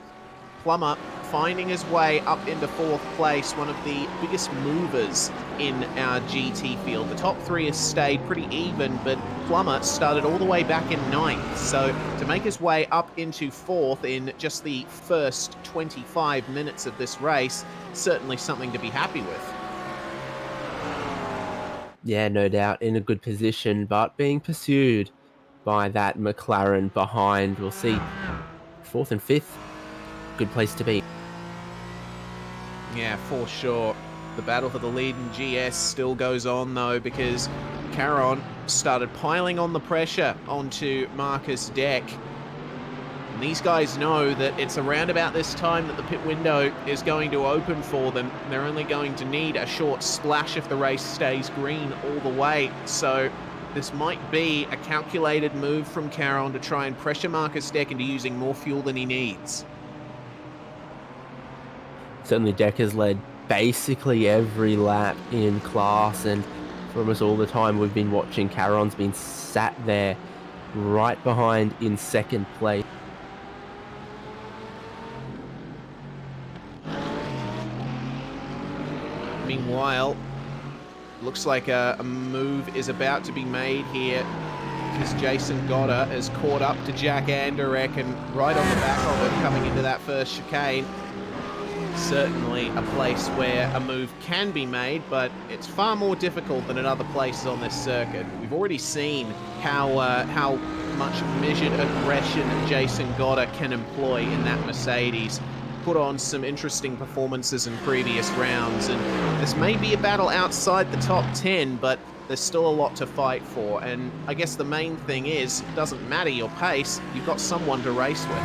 Plummer finding his way up into 4th place, one of the biggest movers in our GT field. The top 3 has stayed pretty even, but Plummer started all the way back in 9th. So to make his way up into 4th in just the first 25 minutes of this race, certainly something to be happy with. Yeah, no doubt, in a good position, but being pursued by that McLaren behind. We'll see 4th and 5th. Good place to be. Yeah, for sure. The battle for the lead in GS still goes on, though, because Caron started piling on the pressure onto Marcus Deck. And these guys know that it's around about this time that the pit window is going to open for them. They're only going to need a short splash if the race stays green all the way. So this might be a calculated move from Caron to try and pressure Marcus Deck into using more fuel than he needs. Certainly Deck has led basically every lap in class, and for almost all the time we've been watching, Caron's been sat there right behind in second place. Meanwhile, looks like a move is about to be made here because Jason Goddard has caught up to Jack Anderek, and right on the back of it coming into that first chicane. Certainly a place where a move can be made, but it's far more difficult than in other places on this circuit. We've already seen how much measured aggression Jason Goddard can employ in that Mercedes. Put on some interesting performances in previous rounds, and this may be a battle outside the top 10, but there's still a lot to fight for. And I guess the main thing is, it doesn't matter your pace, you've got someone to race with.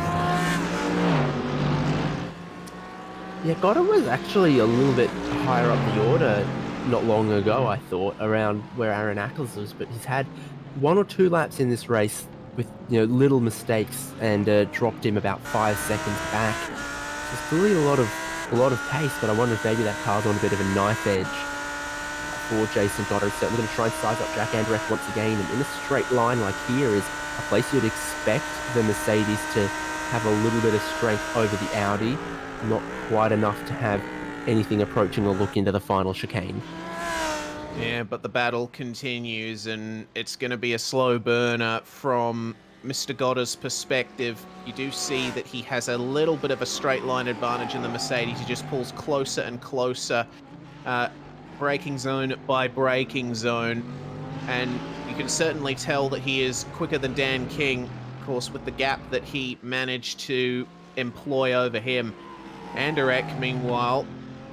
Yeah, Goddard was actually a little bit higher up the order not long ago, I thought, around where Aaron Ackles was, but he's had 1 or 2 laps in this race with, you know, little mistakes, and dropped him about 5 seconds back. There's clearly a lot of pace, but I wonder if maybe that car's on a bit of a knife edge for Jason Goddard. Certainly going to try and size up Jack Anderek once again, and in a straight line like here is a place you'd expect the Mercedes to have a little bit of strength over the Audi, not quite enough to have anything approaching a look into the final chicane. Yeah, but the battle continues, and it's going to be a slow burner from Mr. Goddard's perspective. You do see that he has a little bit of a straight line advantage in the Mercedes. He just pulls closer and closer, braking zone by braking zone, and you can certainly tell that he is quicker than Dan King, of course, with the gap that he managed to employ over him. Anderek, meanwhile,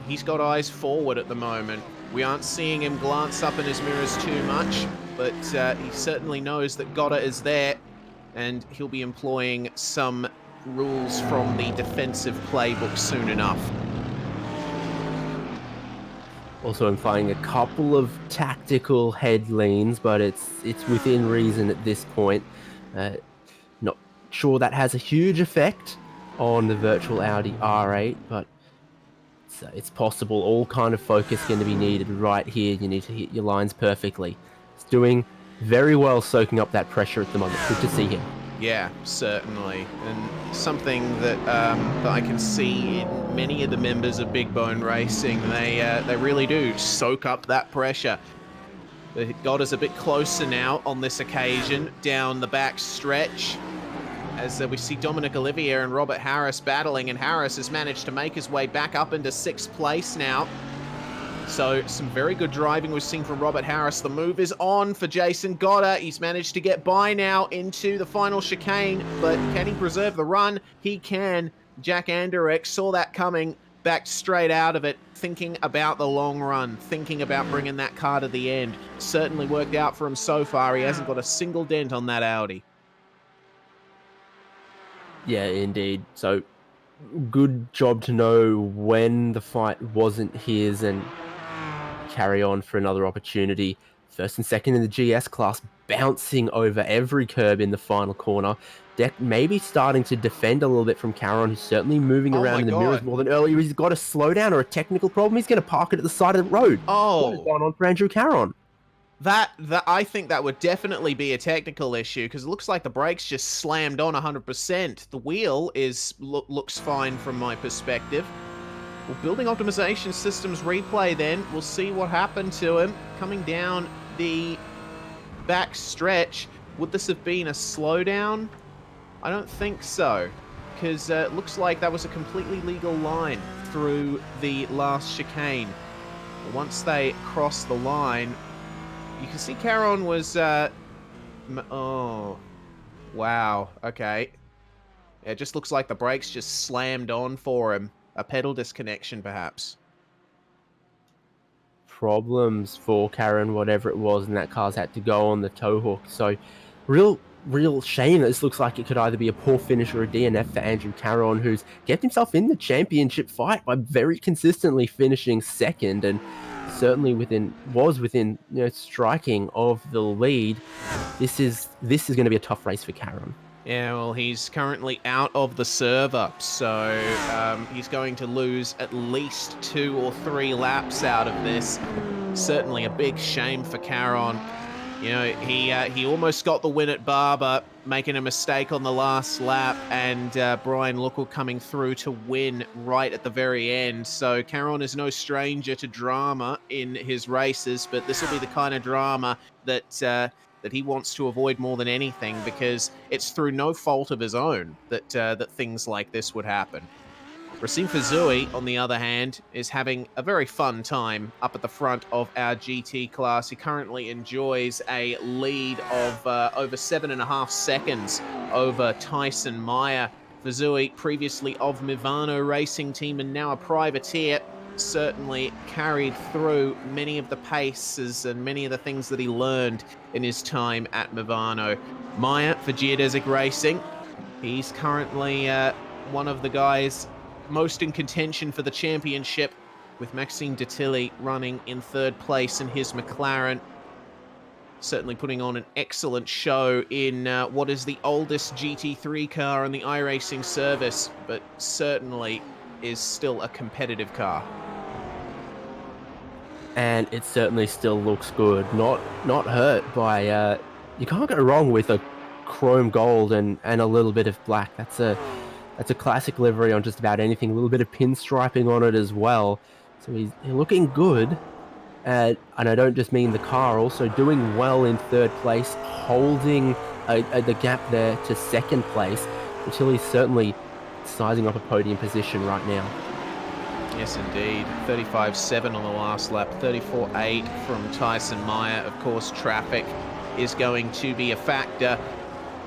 he's got eyes forward at the moment. We aren't seeing him glance up in his mirrors too much, but he certainly knows that Goddard is there, and he'll be employing some rules from the defensive playbook soon enough. Also implying a couple of tactical head leans, but it's within reason at this point. Not sure that has a huge effect on the virtual Audi R8, but it's possible. All kind of focus going to be needed right here. You need to hit your lines perfectly. It's doing very well soaking up that pressure at the moment. Good to see him. Yeah, certainly. And something that I can see in many of the members of Big Bone Racing, they really do soak up that pressure. Goddard's a bit closer now on this occasion, down the back stretch, as we see Dominic Olivier and Robert Harris battling, and Harris has managed to make his way back up into 6th place now. So some very good driving we've seen from Robert Harris. The move is on for Jason Goddard. He's managed to get by now into the final chicane, but can he preserve the run? He can. Jack Anderek saw that coming, backed straight out of it, thinking about the long run, thinking about bringing that car to the end. Certainly worked out for him so far. He hasn't got a single dent on that Audi. Yeah, indeed. So good job to know when the fight wasn't his and carry on for another opportunity. First and second in the GS class, bouncing over every curb in the final corner. Deck maybe starting to defend a little bit from Caron, who's certainly moving around in the mirrors more than earlier. He's got a slowdown or a technical problem. He's going to park it at the side of the road. Oh, what is going on for Andrew Caron? That I think that would definitely be a technical issue, because it looks like the brakes just slammed on 100%. The wheel looks fine from my perspective. Well, building optimization systems replay then. We'll see what happened to him coming down the back stretch. Would this have been a slowdown? I don't think so, because it looks like that was a completely legal line through the last chicane. Once they crossed the line, you can see Caron was, oh, wow, okay. It just looks like the brakes just slammed on for him. A pedal disconnection, perhaps. Problems for Caron, whatever it was, and that car's had to go on the tow hook. So, real shame that this looks like it could either be a poor finish or a DNF for Andrew Caron, who's kept himself in the championship fight by very consistently finishing second, and certainly was within striking of the lead. This is going to be a tough race for Caron. Yeah, well, he's currently out of the server, so he's going to lose at least 2 or 3 laps out of this. Certainly a big shame for Caron. He almost got the win at Barber, making a mistake on the last lap, and Brian Lookle coming through to win right at the very end. So Caron is no stranger to drama in his races, but this will be the kind of drama that he wants to avoid more than anything, because it's through no fault of his own that things like this would happen. Racine Fazui, on the other hand, is having a very fun time up at the front of our GT class. He currently enjoys a lead of over 7.5 seconds over Tyson Meyer. Fazui, previously of Mivano Racing Team and now a privateer, certainly carried through many of the paces and many of the things that he learned in his time at Mivano. Meyer for Geodesic Racing. He's currently one of the guys most in contention for the championship, with Maxime Detilly running in 3rd place in his McLaren. Certainly putting on an excellent show in what is the oldest GT3 car in the iRacing service, but certainly is still a competitive car. And it certainly still looks good. Not hurt by... you can't go wrong with a chrome gold and a little bit of black. That's a classic livery on just about anything. A little bit of pinstriping on it as well. So he's looking good. And I don't just mean the car, also doing well in 3rd place, holding the gap there to 2nd place, until he's certainly sizing up a podium position right now. Yes, indeed. 35.7 on the last lap, 34.8 from Tyson Meyer. Of course, traffic is going to be a factor,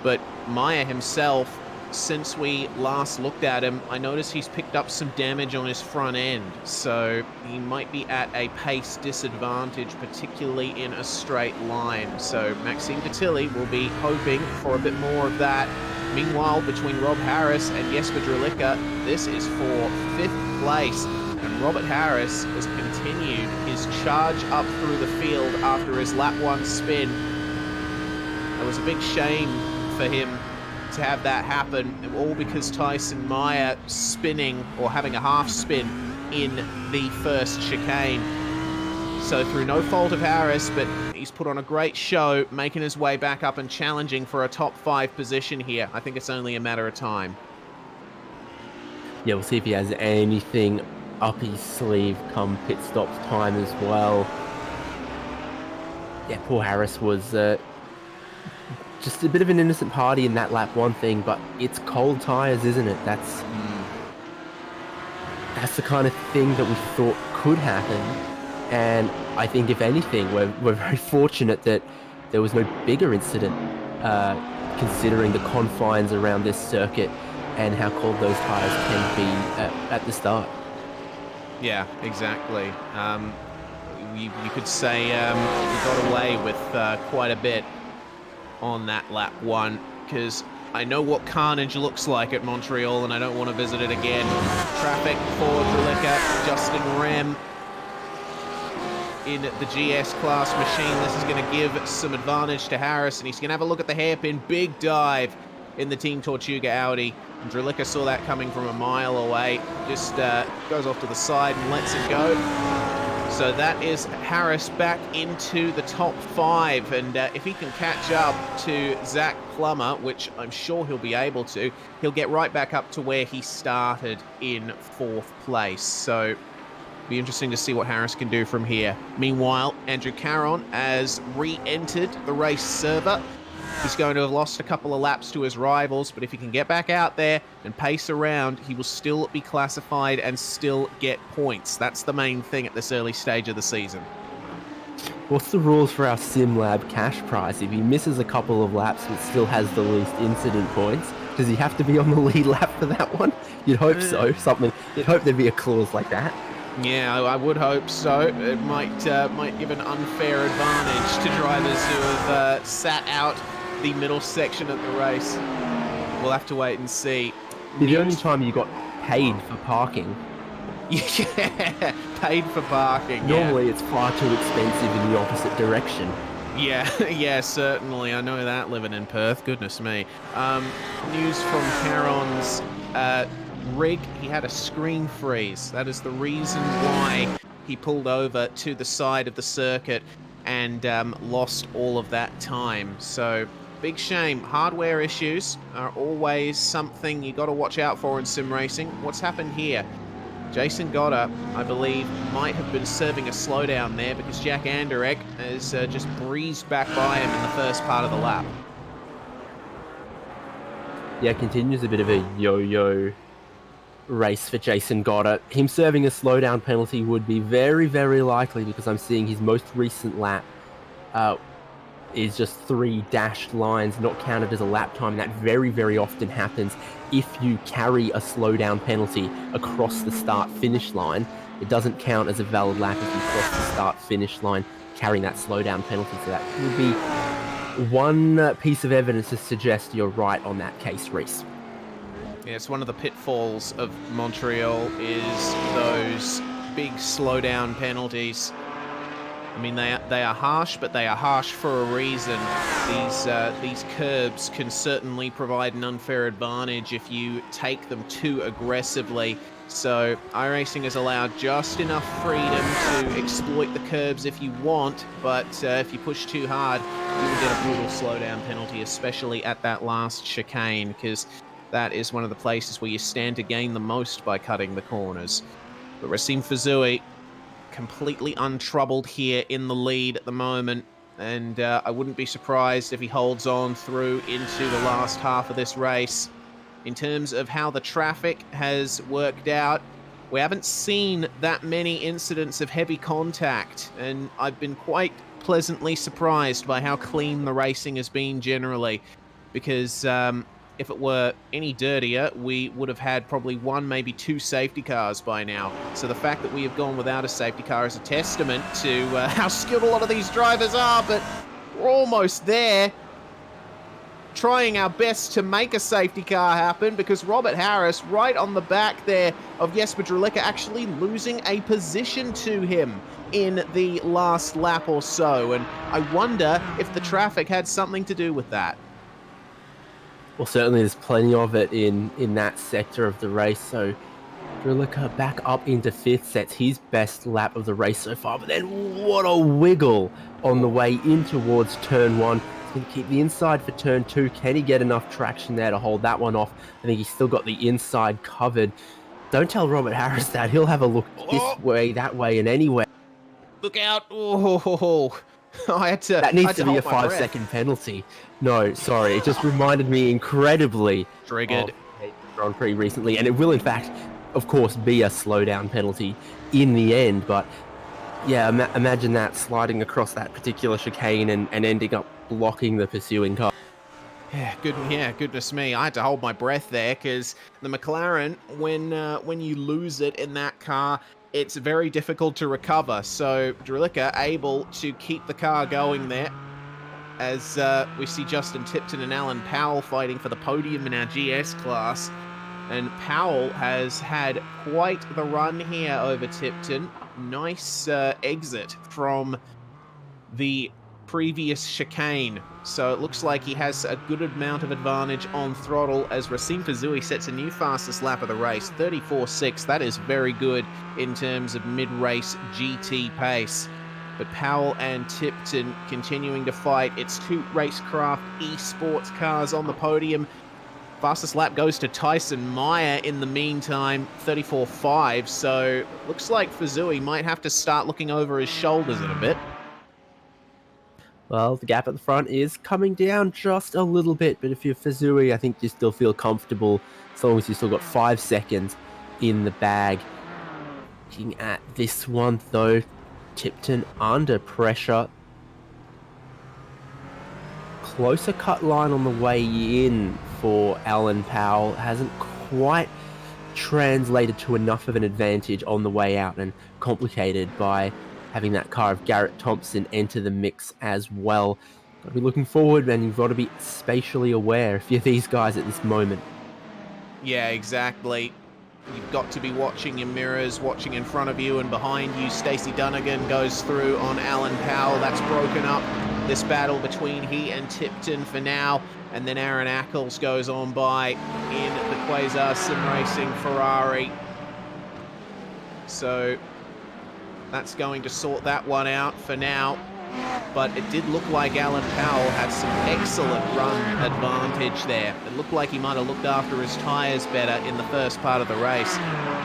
but Meyer himself, since we last looked at him, I noticed he's picked up some damage on his front end, so he might be at a pace disadvantage, particularly in a straight line. So Maxime Detilly will be hoping for a bit more of that. Meanwhile, between Rob Harris and Jesper Drelica, this is for 5th place. And Robert Harris has continued his charge up through the field after his lap 1 spin. It was a big shame for him to have that happen, all because Tyson Meyer spinning or having a half spin in the first chicane. So through no fault of Harris, but he's put on a great show, making his way back up and challenging for a top 5 position here. I think it's only a matter of time. Yeah, we'll see if he has anything up his sleeve come pit stop time as well. Yeah, poor Harris was just a bit of an innocent party in that lap 1 thing, but it's cold tyres, isn't it? That's the kind of thing that we thought could happen. And I think, if anything, we're very fortunate that there was no bigger incident, considering the confines around this circuit and how cold those tyres can be at the start. Yeah, exactly. You could say we got away with quite a bit on that lap 1, because I know what carnage looks like at Montreal and I don't want to visit it again. Traffic for Drelica, Justin Rem in the GS class machine. This is going to give some advantage to Harris, and he's going to have a look at the hairpin. Big dive in the Team Tortuga Audi. And Drelica saw that coming from a mile away. Just goes off to the side and lets it go. So that is Harris back into the top 5, and if he can catch up to Zach Plummer, which I'm sure he'll be able to, he'll get right back up to where he started in 4th place. So it'll be interesting to see what Harris can do from here. Meanwhile, Andrew Caron has re-entered the race server. He's going to have lost a couple of laps to his rivals, but if he can get back out there and pace around, he will still be classified and still get points. That's the main thing at this early stage of the season. What's the rules for our SimLab cash prize? If he misses a couple of laps but still has the least incident points, does he have to be on the lead lap for that one? You'd hope so. You'd hope there'd be a clause like that. Yeah, I would hope so. It might give an unfair advantage to drivers who have sat out the middle section of the race. We'll have to wait and see. The only time you got paid for parking. Yeah, paid for parking. Normally, it's far too expensive in the opposite direction. Yeah, yeah, certainly. I know that living in Perth. Goodness me. News from Caron's rig. He had a screen freeze. That is the reason why he pulled over to the side of the circuit and lost all of that time. So, big shame. Hardware issues are always something you got to watch out for in sim racing. What's happened here? Jason Goddard, I believe, might have been serving a slowdown there because Jack Anderegg has just breezed back by him in the first part of the lap. Yeah, continues a bit of a yo-yo race for Jason Goddard. Him serving a slowdown penalty would be very, very likely because I'm seeing his most recent lap is just 3 dashed lines, not counted as a lap time. And that very, very often happens if you carry a slowdown penalty across the start-finish line. It doesn't count as a valid lap if you cross the start-finish line carrying that slowdown penalty. So that would be one piece of evidence to suggest you're right on that case, Reese. Yeah, it's one of the pitfalls of Montreal is those big slowdown penalties. I mean, they are harsh, but they are harsh for a reason. These curbs can certainly provide an unfair advantage if you take them too aggressively. So iRacing has allowed just enough freedom to exploit the curbs if you want, but if you push too hard, you will get a brutal slowdown penalty, especially at that last chicane, because that is one of the places where you stand to gain the most by cutting the corners. But Racine Fazui, completely untroubled here in the lead at the moment, and I wouldn't be surprised if he holds on through into the last half of this race. In terms of how the traffic has worked out, we haven't seen that many incidents of heavy contact, and I've been quite pleasantly surprised by how clean the racing has been generally, because if it were any dirtier, we would have had probably 1, maybe 2 safety cars by now. So the fact that we have gone without a safety car is a testament to how skilled a lot of these drivers are, but we're almost there. Trying our best to make a safety car happen because Robert Harris, right on the back there of Jesper Drelica, actually losing a position to him in the last lap or so. And I wonder if the traffic had something to do with that. Well, certainly there's plenty of it in that sector of the race. So Drelica back up into 5th, sets his best lap of the race so far. But then what a wiggle on the way in towards turn 1. He's going to keep the inside for turn 2. Can he get enough traction there to hold that one off? I think he's still got the inside covered. Don't tell Robert Harris that. He'll have a look this way, that way, and anywhere. Look out. Oh, I had to. That needs to be a hold my breath. 5-second penalty. No, sorry. It just reminded me incredibly Triggered. of the Grand Prix recently, and it will, in fact, of course, be a slowdown penalty in the end. But yeah, imagine that sliding across that particular chicane and ending up blocking the pursuing car. Yeah, goodness me. I had to hold my breath there because the McLaren, when you lose it in that car, it's very difficult to recover. So Drelica able to keep the car going there as we see Justin Tipton and Alan Powell fighting for the podium in our GS class. And Powell has had quite the run here over Tipton. Nice exit from the previous chicane. So it looks like he has a good amount of advantage on throttle as Racine Fazui sets a new fastest lap of the race, 34.6. That is very good in terms of mid-race GT pace. But Powell and Tipton continuing to fight. It's 2 Racecraft esports cars on the podium. Fastest lap goes to Tyson Meyer in the meantime, 34.5. So looks like Fazui might have to start looking over his shoulders in a bit. Well, the gap at the front is coming down just a little bit, but if you're Fazui, I think you still feel comfortable as long as you still got 5 seconds in the bag. Looking at this one, though, Tipton under pressure. Closer cut line on the way in for Alan Powell. Hasn't quite translated to enough of an advantage on the way out, and complicated by having that car of Garrett Thompson enter the mix as well. Got to be looking forward, and you've got to be spatially aware if you're these guys at this moment. Yeah, exactly. You've got to be watching your mirrors, watching in front of you and behind you. Stacey Dunnigan goes through on Alan Powell. That's broken up this battle between he and Tipton for now. And then Aaron Ackles goes on by in the Quasar Sim Racing Ferrari. So that's going to sort that one out for now. But it did look like Alan Powell had some excellent run advantage there. It looked like he might have looked after his tyres better in the first part of the race.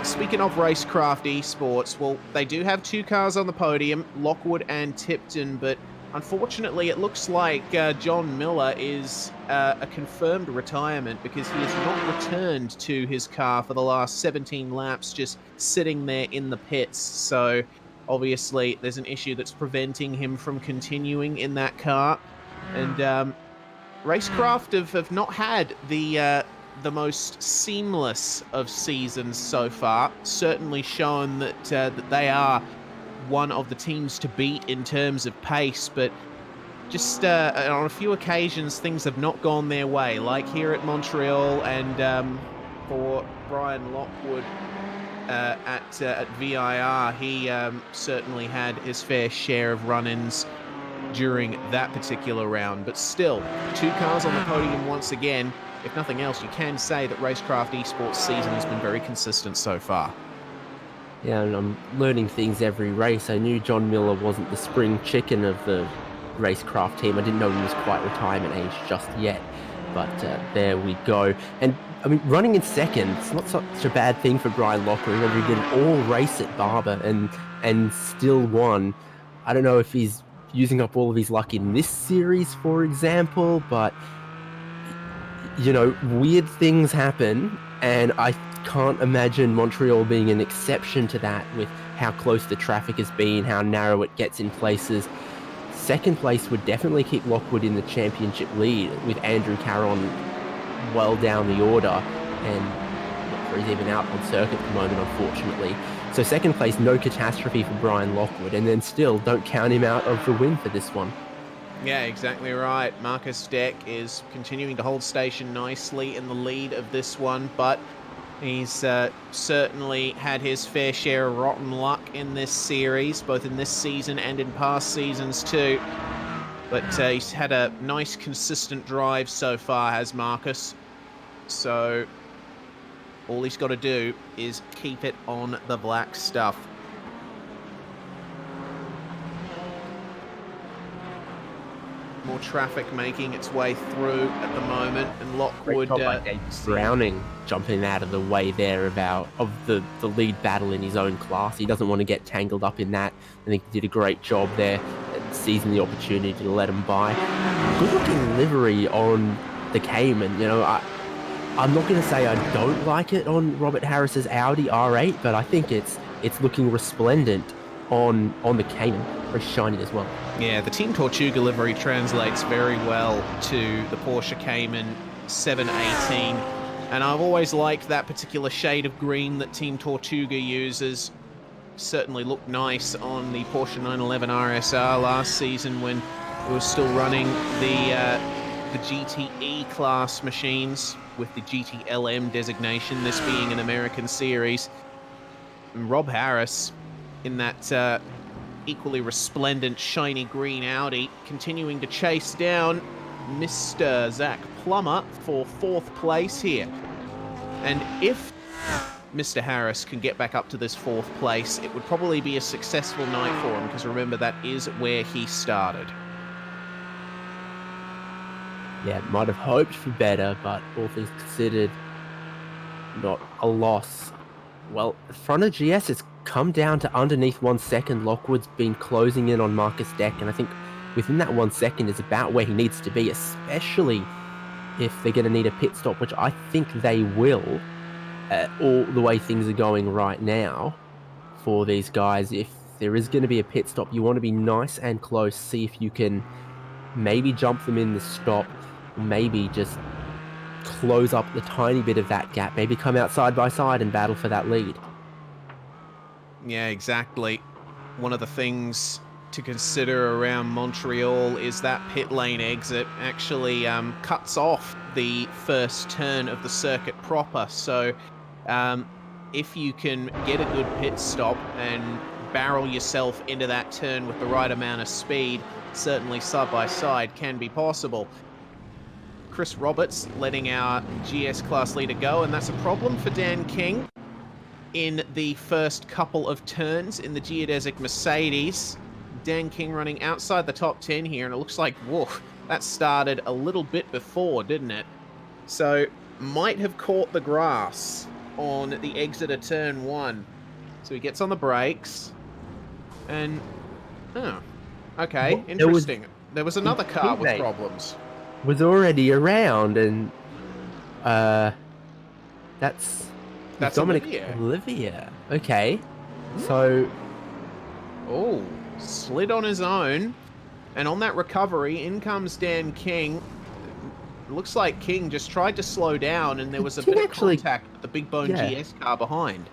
Speaking of Racecraft Esports, well, they do have 2 cars on the podium, Lockwood and Tipton, but unfortunately it looks like John Miller is a confirmed retirement because he has not returned to his car for the last 17 laps, just sitting there in the pits. So obviously, there's an issue that's preventing him from continuing in that car. And Racecraft have not had the most seamless of seasons so far. Certainly shown that, that they are one of the teams to beat in terms of pace, but just on a few occasions, things have not gone their way, like here at Montreal and for Brian Lockwood. At VIR, he certainly had his fair share of run-ins during that particular round. But still, 2 cars on the podium once again. If nothing else, you can say that Racecraft Esports season has been very consistent so far. Yeah, and I'm learning things every race. I knew John Miller wasn't the spring chicken of the Racecraft team. I didn't know he was quite retirement age just yet. But there we go. And I mean, running in second, it's not such a bad thing for Brian Lockwood. Remember, he did an all race at Barber and still won. I don't know if he's using up all of his luck in this series, for example, but, you know, weird things happen, and I can't imagine Montreal being an exception to that with how close the traffic has been, how narrow it gets in places. Second place would definitely keep Lockwood in the championship lead with Andrew Caron well down the order, and he's even out on circuit at the moment, unfortunately. So second place, no catastrophe for Brian Lockwood, and then still don't count him out of the win for this one. Yeah, exactly right. Marcus Deck is continuing to hold station nicely in the lead of this one, but he's certainly had his fair share of rotten luck in this series, both in this season and in past seasons too. But he's had a nice, consistent drive so far, has Marcus. So all he's got to do is keep it on the black stuff. More traffic making its way through at the moment, and Lockwood Browning jumping out of the way there of the lead battle in his own class. He doesn't want to get tangled up in that. I think he did a great job there, seizing the opportunity to let him by. Good looking livery on the Cayman. You know, I'm not going to say I don't like it on Robert Harris's Audi R8, but I think it's looking resplendent on the Cayman. Very shiny as well. Yeah, the Team Tortuga livery translates very well to the Porsche Cayman 718, and I've always liked that particular shade of green that Team Tortuga uses. Certainly looked nice on the Porsche 911 RSR last season when we were still running the GTE class machines with the GTLM designation, this being an American series. And Rob Harris in that equally resplendent shiny green Audi, continuing to chase down Mr. Zach Plummer for 4th place here. And if Mr. Harris can get back up to this 4th place, it would probably be a successful night for him, because remember, that is where he started. Yeah, might have hoped for better, but all things considered, not a loss. Well, the front of GS has come down to underneath 1 second. Lockwood's been closing in on Marcus Deck, and I think within that 1 second is about where he needs to be, especially if they're going to need a pit stop, which I think they will, all the way things are going right now for these guys. If there is going to be a pit stop, you want to be nice and close, see if you can maybe jump them in the stop, maybe just close up the tiny bit of that gap, maybe come out side by side and battle for that lead. Yeah, exactly. One of the things to consider around Montreal is that pit lane exit actually cuts off the first turn of the circuit proper. So if you can get a good pit stop and barrel yourself into that turn with the right amount of speed, certainly side by side can be possible. Chris Roberts letting our GS class leader go, and that's a problem for Dan King in the first couple of turns in the Geodesic Mercedes. Dan King running outside the top 10 here, and it looks like, whoa, that started a little bit before, didn't it? So, might have caught the grass on the exit of turn 1. So he gets on the brakes, and, oh, okay, Well, interesting. There was another car with teammate problems. was already around, and that's Dominic Olivia. Okay, so oh, slid on his own, and on that recovery, in comes Dan King. It looks like King just tried to slow down, and there was a bit of contact with the Big Bone GS car behind.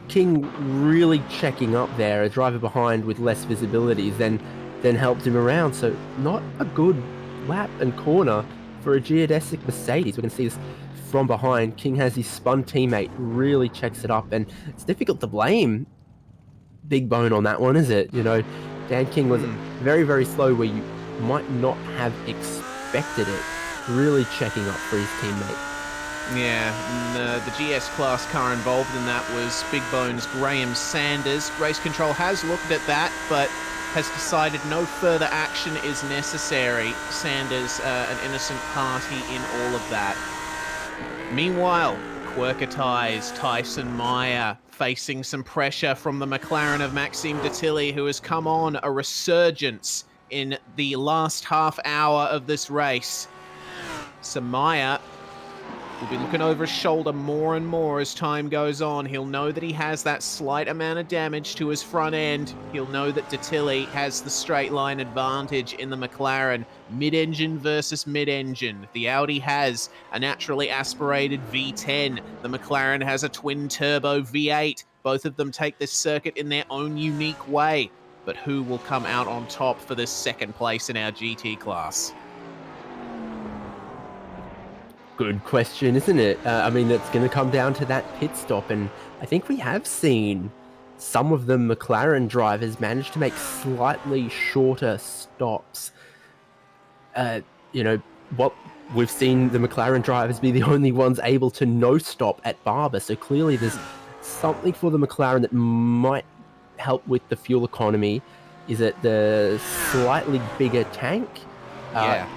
King really checking up there, a driver behind with less visibility, then helped him around. So not a good lap and corner for a Geodesic Mercedes. We're going to see this from behind. King has his spun teammate, really checks it up, and it's difficult to blame Big Bone on that one, is it? You know, Dan King was very, very slow where you might not have expected it. Really checking up for his teammate. Yeah, and, the GS class car involved in that was Big Bone's Graham Sanders. Race Control has looked at that, but has decided no further action is necessary. Sanders, an innocent party in all of that. Meanwhile, Quirketized Tyson Meyer facing some pressure from the McLaren of Maxime Detilly, who has come on a resurgence in the last half hour of this race. So Meyer will be looking over his shoulder more and more as time goes on. He'll know that he has that slight amount of damage to his front end. He'll know that Detilly has the straight line advantage in the McLaren. Mid-engine versus mid-engine. The Audi has a naturally aspirated V10. The McLaren has a twin-turbo V8. Both of them take this circuit in their own unique way. But who will come out on top for this second place in our GT class? Good question, isn't it? I mean, it's going to come down to that pit stop, and I think we have seen some of the McLaren drivers manage to make slightly shorter stops. You know, what we've seen the McLaren drivers be the only ones able to no stop at Barber, so clearly there's something for the McLaren that might help with the fuel economy. Is it the slightly bigger tank?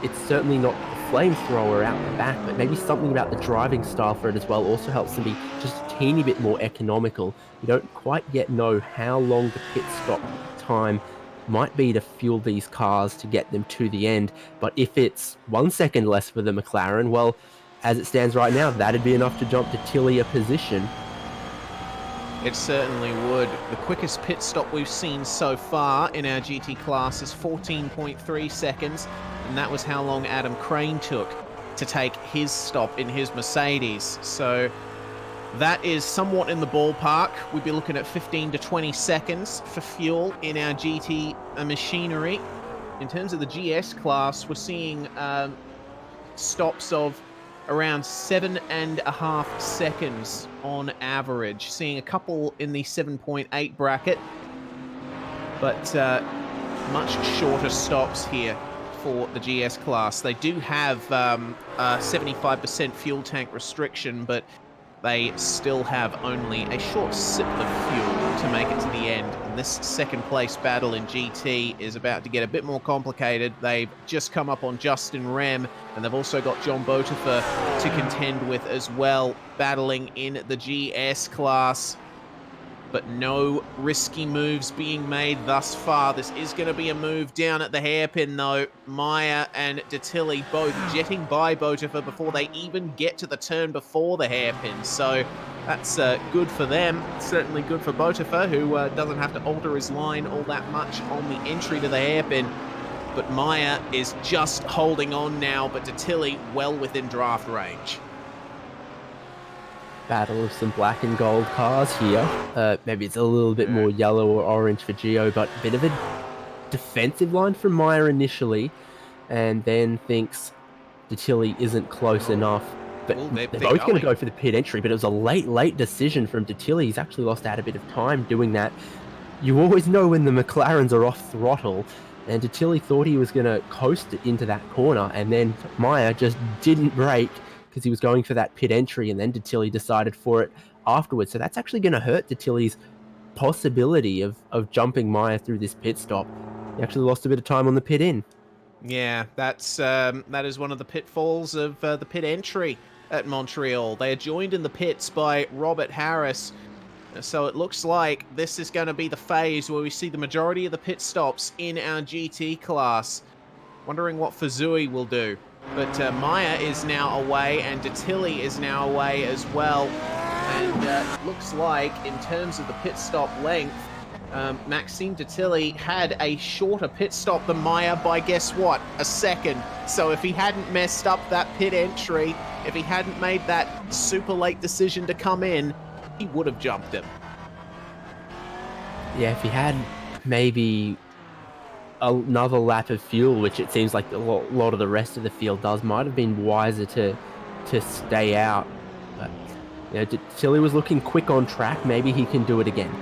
It's certainly not the flamethrower out the back, but maybe something about the driving style for it as well also helps them be just a teeny bit more economical. We don't quite yet know how long the pit stop time might be to fuel these cars to get them to the end, but if it's 1 second less for the McLaren, well, as it stands right now, that'd be enough to jump to Tilly a position. It certainly would. The quickest pit stop we've seen so far in our GT class is 14.3 seconds, and that was how long Adam Crane took to take his stop in his Mercedes. So that is somewhat in the ballpark. We'd be looking at 15 to 20 seconds for fuel in our GT machinery. In terms of the GS class, we're seeing stops of around 7.5 seconds on average, seeing a couple in the 7.8 bracket, but much shorter stops here for the GS class. They do have a 75% fuel tank restriction, but they still have only a short sip of fuel to make it to the end. And this second place battle in GT is about to get a bit more complicated. They've just come up on Justin Rem, and they've also got John Botifer to contend with as well, battling in the GS class. But no risky moves being made thus far. This is going to be a move down at the hairpin, though. Meyer and Detilly both jetting by Botifer before they even get to the turn before the hairpin. So that's good for them. Certainly good for Botifer, who doesn't have to alter his line all that much on the entry to the hairpin. But Meyer is just holding on now, but Detilly well within draft range. Battle of some black and gold cars here. Maybe it's a little bit more yellow or orange for Gio, but a bit of a defensive line from Meyer initially, and then thinks Detilly isn't close enough, But Ooh, they're they're both going to going. go for the pit entry, but it was a late decision from Detilly. He's actually lost out a bit of time doing that. You always know when the McLarens are off throttle, and Detilly thought he was going to coast it into that corner, and then Meyer just didn't brake because he was going for that pit entry, and then Detilly decided for it afterwards. So that's actually going to hurt Detilly's possibility of jumping Meyer through this pit stop. He actually lost a bit of time on the pit in. Yeah, that is one of the pitfalls of the pit entry at Montreal. They are joined in the pits by Robert Harris. So it looks like this is going to be the phase where we see the majority of the pit stops in our GT class. Wondering what Fuzui will do. But Meyer is now away, and Detilly is now away as well. And looks like, in terms of the pit stop length, Maxime Detilly had a shorter pit stop than Meyer by, guess what, a second. So if he hadn't messed up that pit entry, if he hadn't made that super late decision to come in, he would have jumped him. Yeah, if he had maybe another lap of fuel, which it seems like a lot of the rest of the field does, might have been wiser to stay out. But you know, Detilly was looking quick on track. Maybe he can do it again.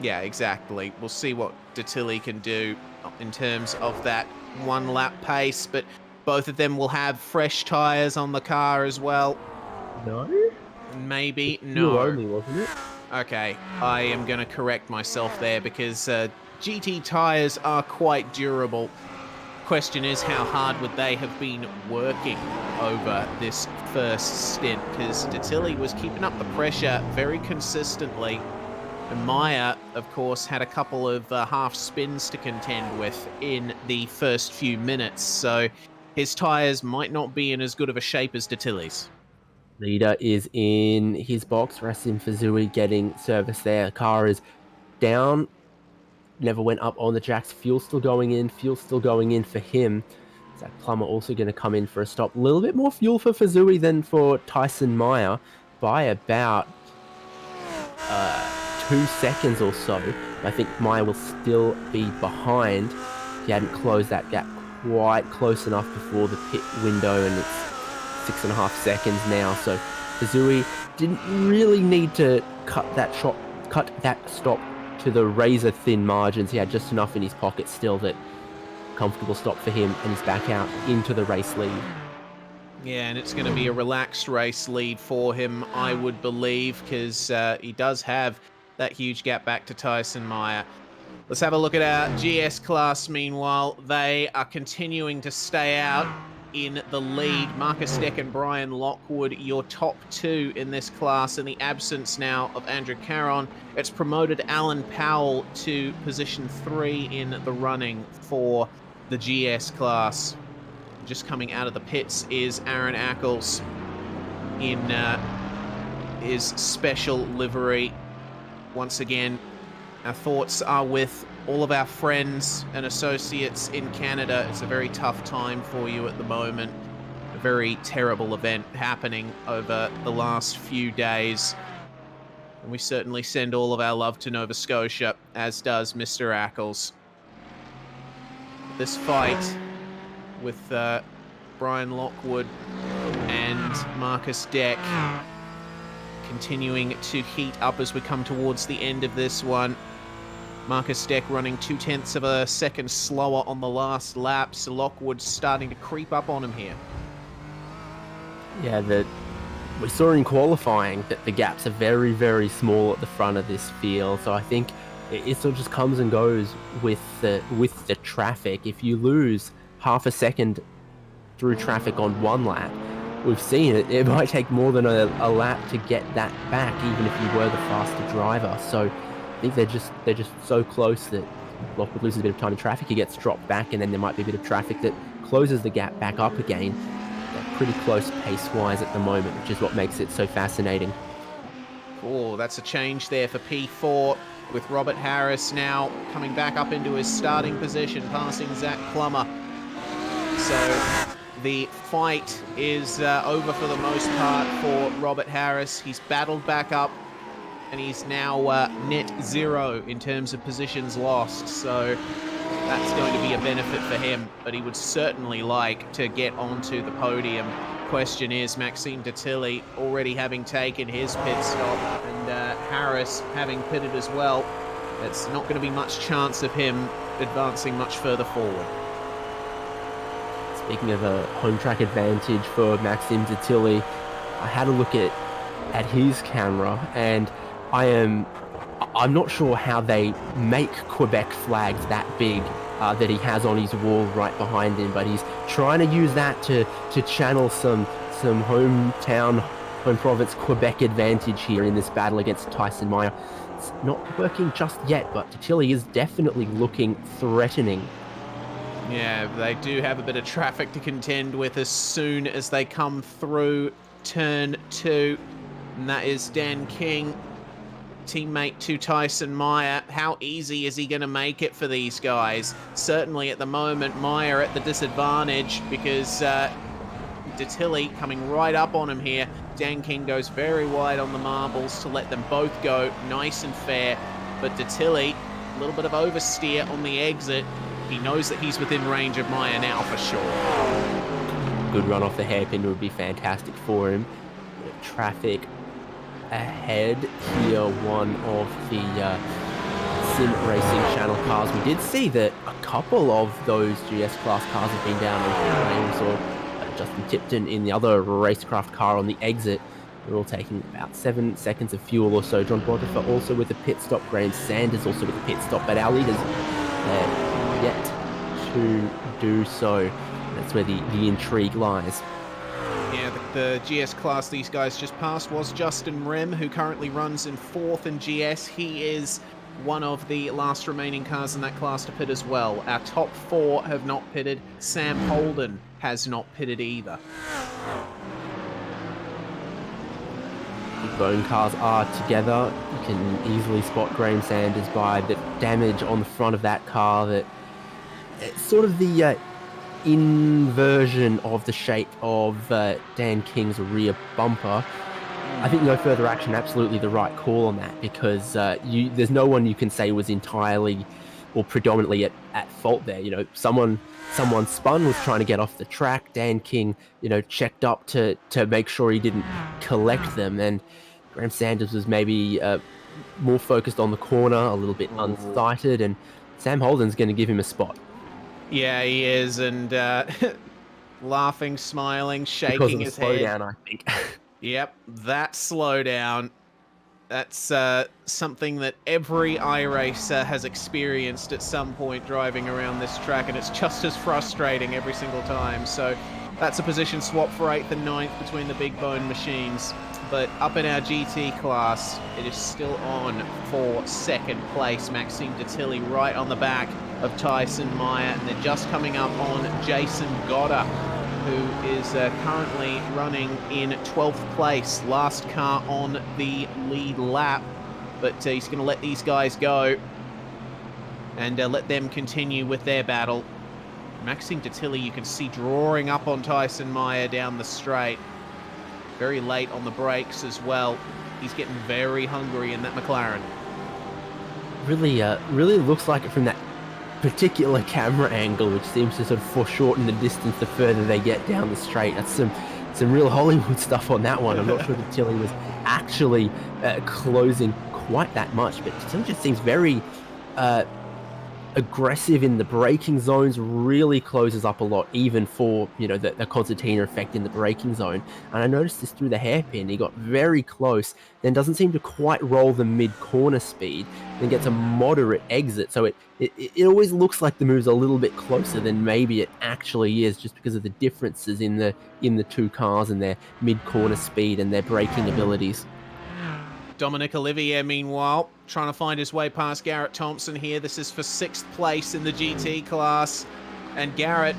Yeah, exactly. We'll see what Detilly can do in terms of that one lap pace, but both of them will have fresh tyres on the car as well. No? Maybe Fuel no. only, wasn't it? Okay, I am going to correct myself there because GT tyres are quite durable. Question is, how hard would they have been working over this first stint? Because Detilly was keeping up the pressure very consistently. And Meyer, of course, had a couple of half spins to contend with in the first few minutes, so his tyres might not be in as good of a shape as Detilly's. Leader is in his box. Rasim Fuzui getting service there. The car is down. Never went up on the jacks. Fuel still going in. Fuel still going in for him. Zach Plummer also going to come in for a stop. A little bit more fuel for Fuzui than for Tyson Meyer by about 2 seconds or so. I think Meyer will still be behind. He hadn't closed that gap quite close enough before the pit window, and it's 6.5 seconds now. So Fuzui didn't really need to cut that stop to the razor thin margins. He had just enough in his pocket still that comfortable stop for him, and he's back out into the race lead. Yeah, and it's going to be a relaxed race lead for him, I would believe, because he does have that huge gap back to Tyson Meyer. Let's have a look at our GS class. Meanwhile, they are continuing to stay out in the lead. Marcus Deck and Brian Lockwood, your top two in this class. In the absence now of Andrew Caron, it's promoted Alan Powell to position 3 in the running for the GS class. Just coming out of the pits is Aaron Ackles in his special livery. Once again, our thoughts are with all of our friends and associates in Canada. It's a very tough time for you at the moment. A very terrible event happening over the last few days. And we certainly send all of our love to Nova Scotia, as does Mr. Ackles. This fight with Brian Lockwood and Marcus Deck continuing to heat up as we come towards the end of this one. Marcus Deck running 0.2 of a second slower on the last lap, so Lockwood's starting to creep up on him here. Yeah, we saw in qualifying that the gaps are very, very small at the front of this field, so I think it sort of just comes and goes with the traffic. If you lose half a second through traffic on one lap, we've seen it. It might take more than a lap to get that back, even if you were the faster driver. So I think they're just so close that Lockwood loses a bit of time in traffic. He gets dropped back, and then there might be a bit of traffic that closes the gap back up again. They're pretty close pace-wise at the moment, which is what makes it so fascinating. Oh, that's a change there for P4, with Robert Harris now coming back up into his starting position, passing Zach Plummer. So the fight is over for the most part for Robert Harris. He's battled back up, and he's now net 0 in terms of positions lost. So that's going to be a benefit for him, but he would certainly like to get onto the podium. Question is, Maxime Detilly already having taken his pit stop, and Harris having pitted as well. It's not going to be much chance of him advancing much further forward. Speaking of a home track advantage for Maxime Detilly, I had a look at his camera, and I'm not sure how they make Quebec flags that big that he has on his wall right behind him, but he's trying to use that to channel some home province Quebec advantage here in this battle against Tyson Meyer. It's not working just yet, but Detilly is definitely looking threatening. Yeah, they do have a bit of traffic to contend with as soon as they come through turn 2, and that is Dan King, teammate to Tyson Meyer. How easy is he going to make it for these guys? Certainly at the moment, Meyer at the disadvantage because Detilly coming right up on him here. Dan King goes very wide on the marbles to let them both go nice and fair, but Detilly, a little bit of oversteer on the exit. He knows that he's within range of Meyer now for sure. Good run off the hairpin would be fantastic for him. Traffic ahead here, one of the sim racing channel cars. We did see that a couple of those GS class cars have been down on frames, or Justin Tipton in the other racecraft car on the exit. They're all taking about 7 seconds of fuel or so. John Bontifer also with a pit stop. Graham Sanders also with a pit stop, but our leaders yet to do so. That's where the intrigue lies. Yeah, the GS class these guys just passed was Justin Rem, who currently runs in 4th in GS. He is one of the last remaining cars in that class to pit as well. Our top 4 have not pitted. Sam Holden has not pitted either. The bone cars are together. You can easily spot Graham Sanders by the damage on the front of that car. That it's sort of the inversion of the shape of Dan King's rear bumper. I think no further action, absolutely the right call on that, because there's no one you can say was entirely or predominantly at fault there. You know, someone spun, was trying to get off the track. Dan King, checked up to make sure he didn't collect them, and Graham Sanders was maybe more focused on the corner, a little bit unsighted, and Sam Holden's going to give him a spot. Yeah, he is, and laughing, smiling, shaking because of his the head. slowdown, I think. Yep, that slowdown. That's something that every iRacer has experienced at some point driving around this track, and it's just as frustrating every single time. So that's a position swap for 8th and 9th between the big bone machines. But up in our GT class, it is still on for 2nd place. Maxime Detilly right on the back of Tyson Meyer, and they're just coming up on Jason Goddard, who is currently running in 12th place. Last car on the lead lap, but he's going to let these guys go and let them continue with their battle. Maxime Detilly, you can see drawing up on Tyson Meyer down the straight. Very late on the brakes as well. He's getting very hungry in that McLaren. Really looks like it from that particular camera angle, which seems to sort of foreshorten the distance the further they get down the straight. That's some real Hollywood stuff on that one. I'm not sure that Tilly was actually closing quite that much, but Tilly just seems very aggressive in the braking zones, really closes up a lot, even for the concertina effect in the braking zone. And I noticed this through the hairpin. He got very close, then doesn't seem to quite roll the mid-corner speed, then gets a moderate exit. So it always looks like the move's a little bit closer than maybe it actually is, just because of the differences in the two cars and their mid-corner speed and their braking abilities. Dominic Olivier, meanwhile, trying to find his way past Garrett Thompson here. This is for 6th place in the GT class. And Garrett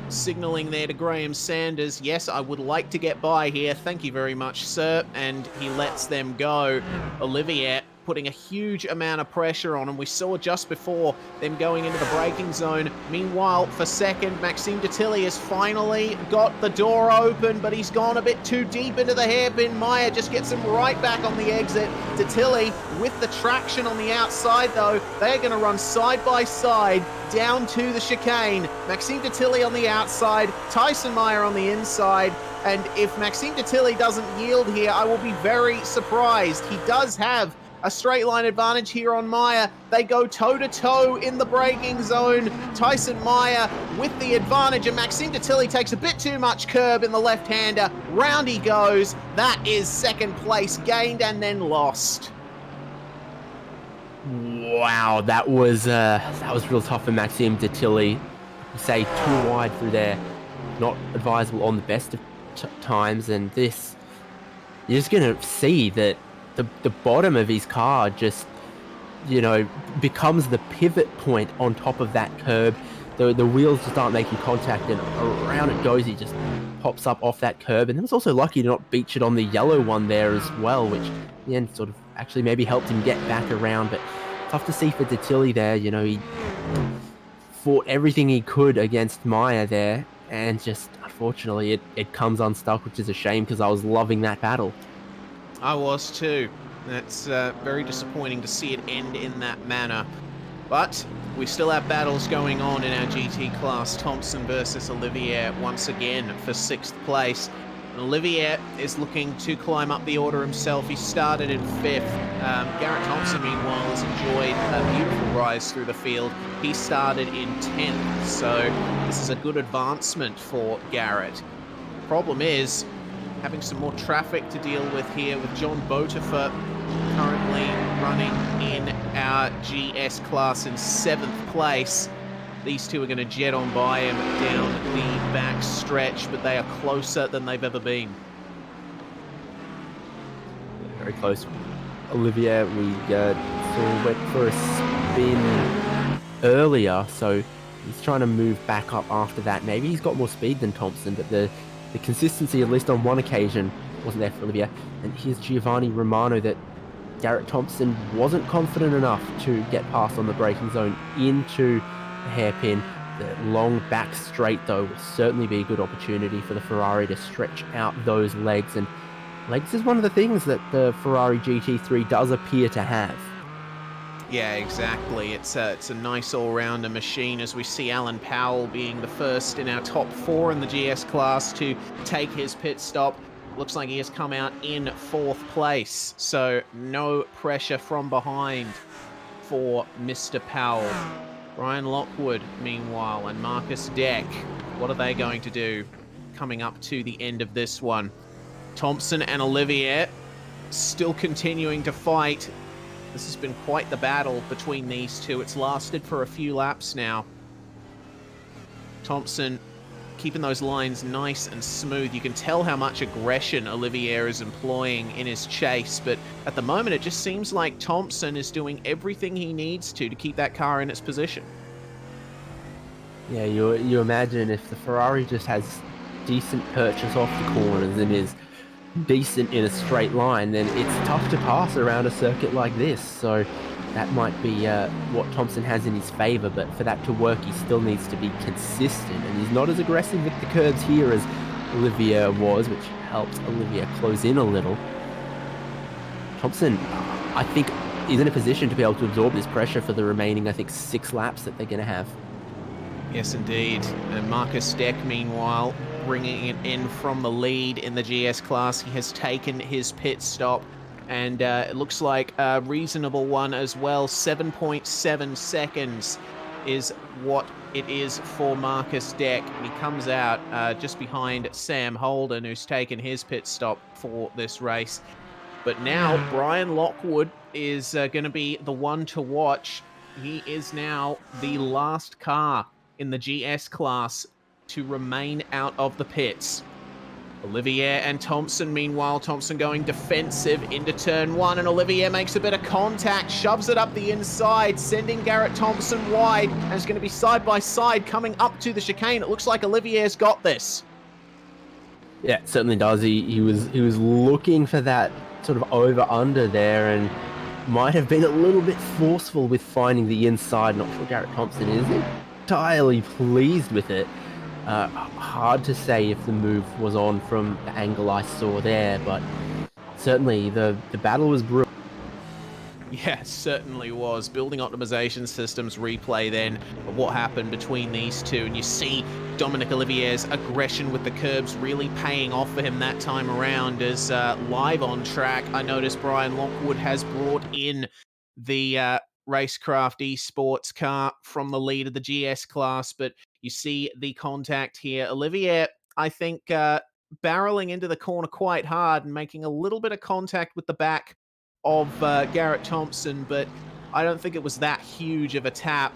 signaling there to Graham Sanders, yes, I would like to get by here. Thank you very much, sir. And he lets them go. Olivier putting a huge amount of pressure on, and we saw just before them going into the braking zone. Meanwhile, for second, Maxime Detilly has finally got the door open, but he's gone a bit too deep into the hairpin. Meyer just gets him right back on the exit. Detilly, with the traction on the outside though, they're going to run side by side down to the chicane. Maxime Detilly on the outside, Tyson Meyer on the inside. And if Maxime Detilly doesn't yield here, I will be very surprised. He does have a straight line advantage here on Meyer. They go toe-to-toe in the braking zone. Tyson Meyer with the advantage, and Maxime Detilly takes a bit too much curb in the left-hander. Round he goes. That is second place gained and then lost. Wow, that was real tough for Maxime Detilly. You say too wide through there, not advisable on the best of times, and this, you're just gonna see that the bottom of his car just, you know, becomes the pivot point on top of that curb. The wheels just aren't making contact, and around it goes. He just pops up off that curb, and he was also lucky to not beach it on the yellow one there as well, which in the end sort of actually maybe helped him get back around. But tough to see for Detilly there. You know, he fought everything he could against Meyer there, and just unfortunately it comes unstuck, which is a shame because I was loving that battle. I was too. That's very disappointing to see it end in that manner. But we still have battles going on in our GT class. Thompson versus Olivier once again for 6th place. And Olivier is looking to climb up the order himself. He started in 5th. Garrett Thompson, meanwhile, has enjoyed a beautiful rise through the field. He started in 10th, so this is a good advancement for Garrett. Problem is, having some more traffic to deal with here with John Botifer currently running in our GS class in 7th place. These two are going to jet on by him down the back stretch, but they are closer than they've ever been. Very close. Olivier, we went for a spin earlier, so he's trying to move back up after that. Maybe he's got more speed than Thompson, but the consistency, at least on one occasion, wasn't there for Olivier. And here's Giovanni Romano that Garrett Thompson wasn't confident enough to get past on the braking zone into the hairpin. The long back straight, though, will certainly be a good opportunity for the Ferrari to stretch out those legs. And legs is one of the things that the Ferrari GT3 does appear to have. Yeah, exactly. It's a nice all-rounder machine, as we see Alan Powell being the first in our top 4 in the GS class to take his pit stop. Looks like he has come out in 4th place, so no pressure from behind for Mr. Powell. Brian Lockwood, meanwhile, and Marcus Deck, what are they going to do coming up to the end of this one? Thompson and Olivier still continuing to fight. This has been quite the battle between these two. It's lasted for a few laps now. Thompson keeping those lines nice and smooth. You can tell how much aggression Olivier is employing in his chase, but at the moment it just seems like Thompson is doing everything he needs to keep that car in its position. Yeah, you imagine if the Ferrari just has decent purchase off the corners and is decent in a straight line, then it's tough to pass around a circuit like this. So that might be what Thompson has in his favor, but for that to work, he still needs to be consistent, and he's not as aggressive with the curbs here as Olivier was, which helps Olivier close in a little. Thompson, I think, is in a position to be able to absorb this pressure for the remaining, I think, 6 laps that they're going to have. Yes, indeed. And Marcus Deck, meanwhile, bringing it in from the lead in the GS class. He has taken his pit stop, and it looks like a reasonable one as well. 7.7 seconds is what it is for Marcus Deck. He comes out just behind Sam Holden, who's taken his pit stop for this race. But now Brian Lockwood is going to be the one to watch. He is now the last car in the GS class to remain out of the pits. Olivier and Thompson, meanwhile, Thompson going defensive into turn 1, and Olivier makes a bit of contact, shoves it up the inside, sending Garrett Thompson wide, and it's going to be side by side coming up to the chicane. It looks like Olivier's got this. Yeah, it certainly does. He was looking for that sort of over-under there, and might have been a little bit forceful with finding the inside. Not sure Garrett Thompson is entirely pleased with it. Hard to say if the move was on from the angle I saw there, but certainly the battle was brutal. Yeah, certainly was. Building optimization systems replay then of what happened between these two, and you see Dominic Olivier's aggression with the curbs really paying off for him that time around. As live on track, I noticed Brian Lockwood has brought in the Racecraft Esports car from the lead of the GS class, but you see the contact here. Olivier, I think, barreling into the corner quite hard and making a little bit of contact with the back of Garrett Thompson, but I don't think it was that huge of a tap.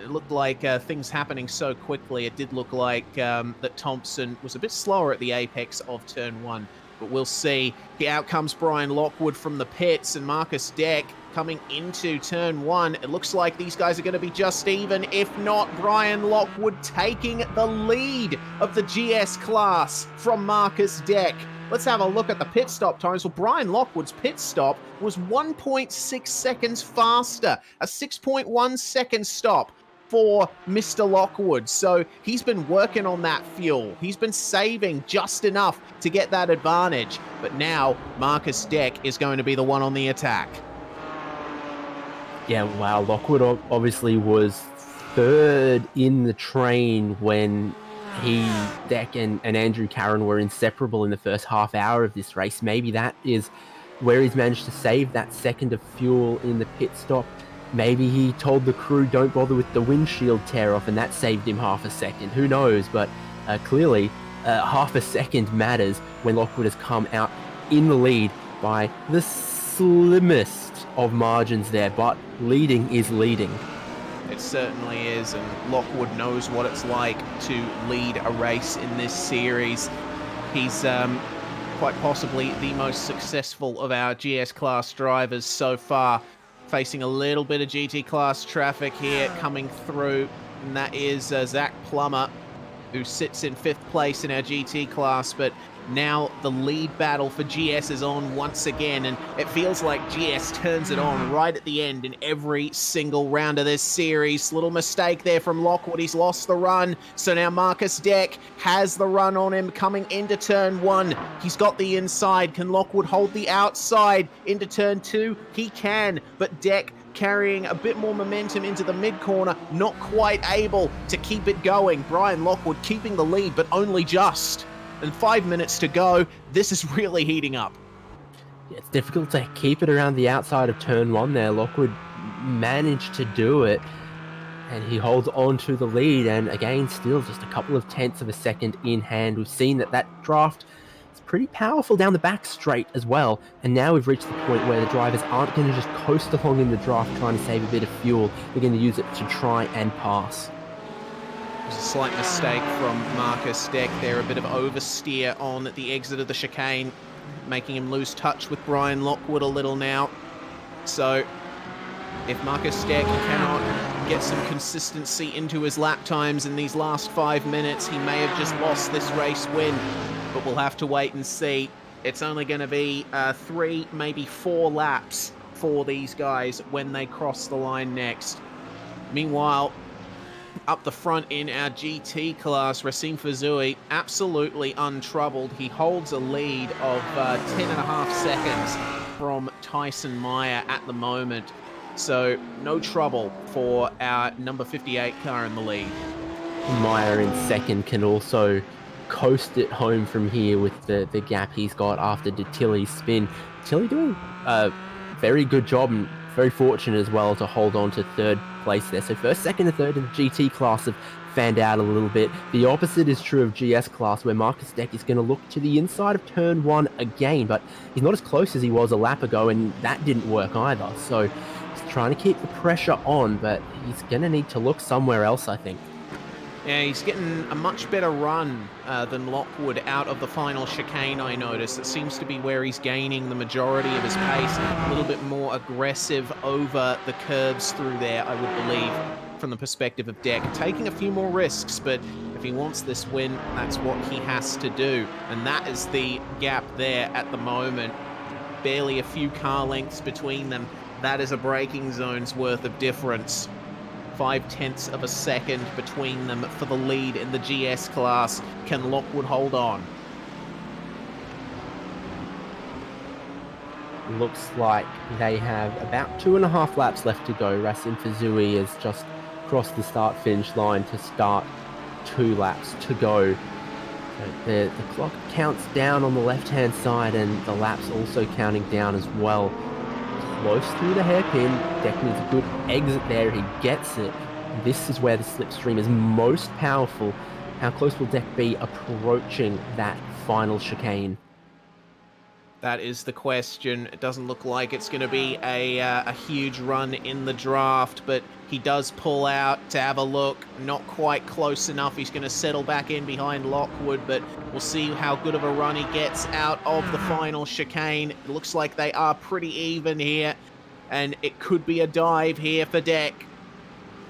It looked like things happening so quickly. It did look like that Thompson was a bit slower at the apex of turn 1, but we'll see. Out comes Brian Lockwood from the pits, and Marcus Deck coming into turn 1. It looks like these guys are going to be just even, if not Brian Lockwood taking the lead of the GS class from Marcus Deck. Let's have a look at the pit stop times. Well, Brian Lockwood's pit stop was 1.6 seconds faster, a 6.1 second stop for Mr. Lockwood. So he's been working on that fuel. He's been saving just enough to get that advantage. But now Marcus Deck is going to be the one on the attack. Yeah, wow. Lockwood obviously was third in the train when Deck and Andrew Carron were inseparable in the first half hour of this race. Maybe that is where he's managed to save that second of fuel in the pit stop. Maybe he told the crew don't bother with the windshield tear off and that saved him half a second. Who knows? But clearly half a second matters when Lockwood has come out in the lead by the slimmest of margins there, but leading is leading. It certainly is, and Lockwood knows what it's like to lead a race in this series. He's quite possibly the most successful of our GS class drivers so far, facing a little bit of GT class traffic here coming through, and that is Zach Plummer, who sits in 5th place in our GT class, but now the lead battle for GS is on once again, and it feels like GS turns it on right at the end in every single round of this series. Little mistake there from Lockwood. He's lost the run, so now Marcus Deck has the run on him coming into turn 1. He's got the inside. Can Lockwood hold the outside into turn 2? He can, but Deck carrying a bit more momentum into the mid-corner, not quite able to keep it going. Brian Lockwood keeping the lead, but only just. And 5 minutes to go. This is really heating up. It's difficult to keep it around the outside of turn 1 there. Lockwood managed to do it, and he holds on to the lead, and again, still just a couple of tenths of a second in hand. We've seen that draft is pretty powerful down the back straight as well, and now we've reached the point where the drivers aren't going to just coast along in the draft trying to save a bit of fuel. They're going to use it to try and pass. There's a slight mistake from Marcus Deck there, a bit of oversteer on the exit of the chicane, making him lose touch with Brian Lockwood a little now. So if Marcus Deck cannot get some consistency into his lap times in these last 5 minutes, he may have just lost this race win, but we'll have to wait and see. It's only going to be 3, maybe 4 laps for these guys when they cross the line next. Meanwhile, up the front in our GT class, Racine Fazui absolutely untroubled. He holds a lead of 10.5 seconds from Tyson Meyer at the moment. So no trouble for our number 58 car in the lead. Meyer in second can also coast it home from here with the gap he's got after Tilly's spin. Tilly doing a very good job and very fortunate as well to hold on to third place there. So first, second, and third in the GT class have fanned out a little bit. The opposite is true of GS class, where Marcus Deck is going to look to the inside of turn 1 again, but he's not as close as he was a lap ago, and that didn't work either. So he's trying to keep the pressure on, but he's going to need to look somewhere else, I think. Yeah, he's getting a much better run than Lockwood out of the final chicane, I noticed. It seems to be where he's gaining the majority of his pace, a little bit more aggressive over the curves through there, I would believe, from the perspective of Deck. Taking a few more risks, but if he wants this win, that's what he has to do. And that is the gap there at the moment. Barely a few car lengths between them. that is a braking zone's worth of difference. 0.5 of a second between them for the lead in the GS class. Can Lockwood hold on? Looks like they have about 2.5 laps left to go. Racing Fazui has just crossed the start-finish line to start 2 laps to go. So the clock counts down on the left-hand side, and the laps also counting down as well. Close through the hairpin. Deck needs a good exit there. He gets it. This is where the slipstream is most powerful. How close will Deck be approaching that final chicane? That is the question. It doesn't look like it's going to be a huge run in the draft, but he does pull out to have a look. Not quite close enough. He's going to settle back in behind Lockwood, but we'll see how good of a run he gets out of the final chicane. It looks like they are pretty even here, and it could be a dive here for Deck.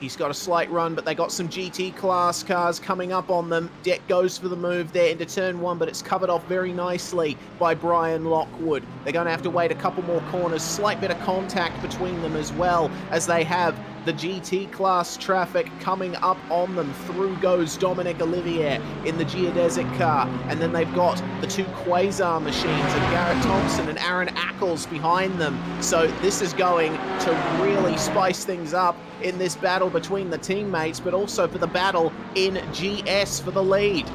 He's got a slight run, but they got some GT class cars coming up on them. Deck goes for the move there into turn 1, but it's covered off very nicely by Brian Lockwood. They're going to have to wait a couple more corners. Slight bit of contact between them as well, as they have the GT class traffic coming up on them. Through goes Dominic Olivier in the Geodesic car, and then they've got the 2 Quasar machines of Garrett Thompson and Aaron Ackles behind them. So this is going to really spice things up in this battle between the teammates, but also for the battle in GS for the lead.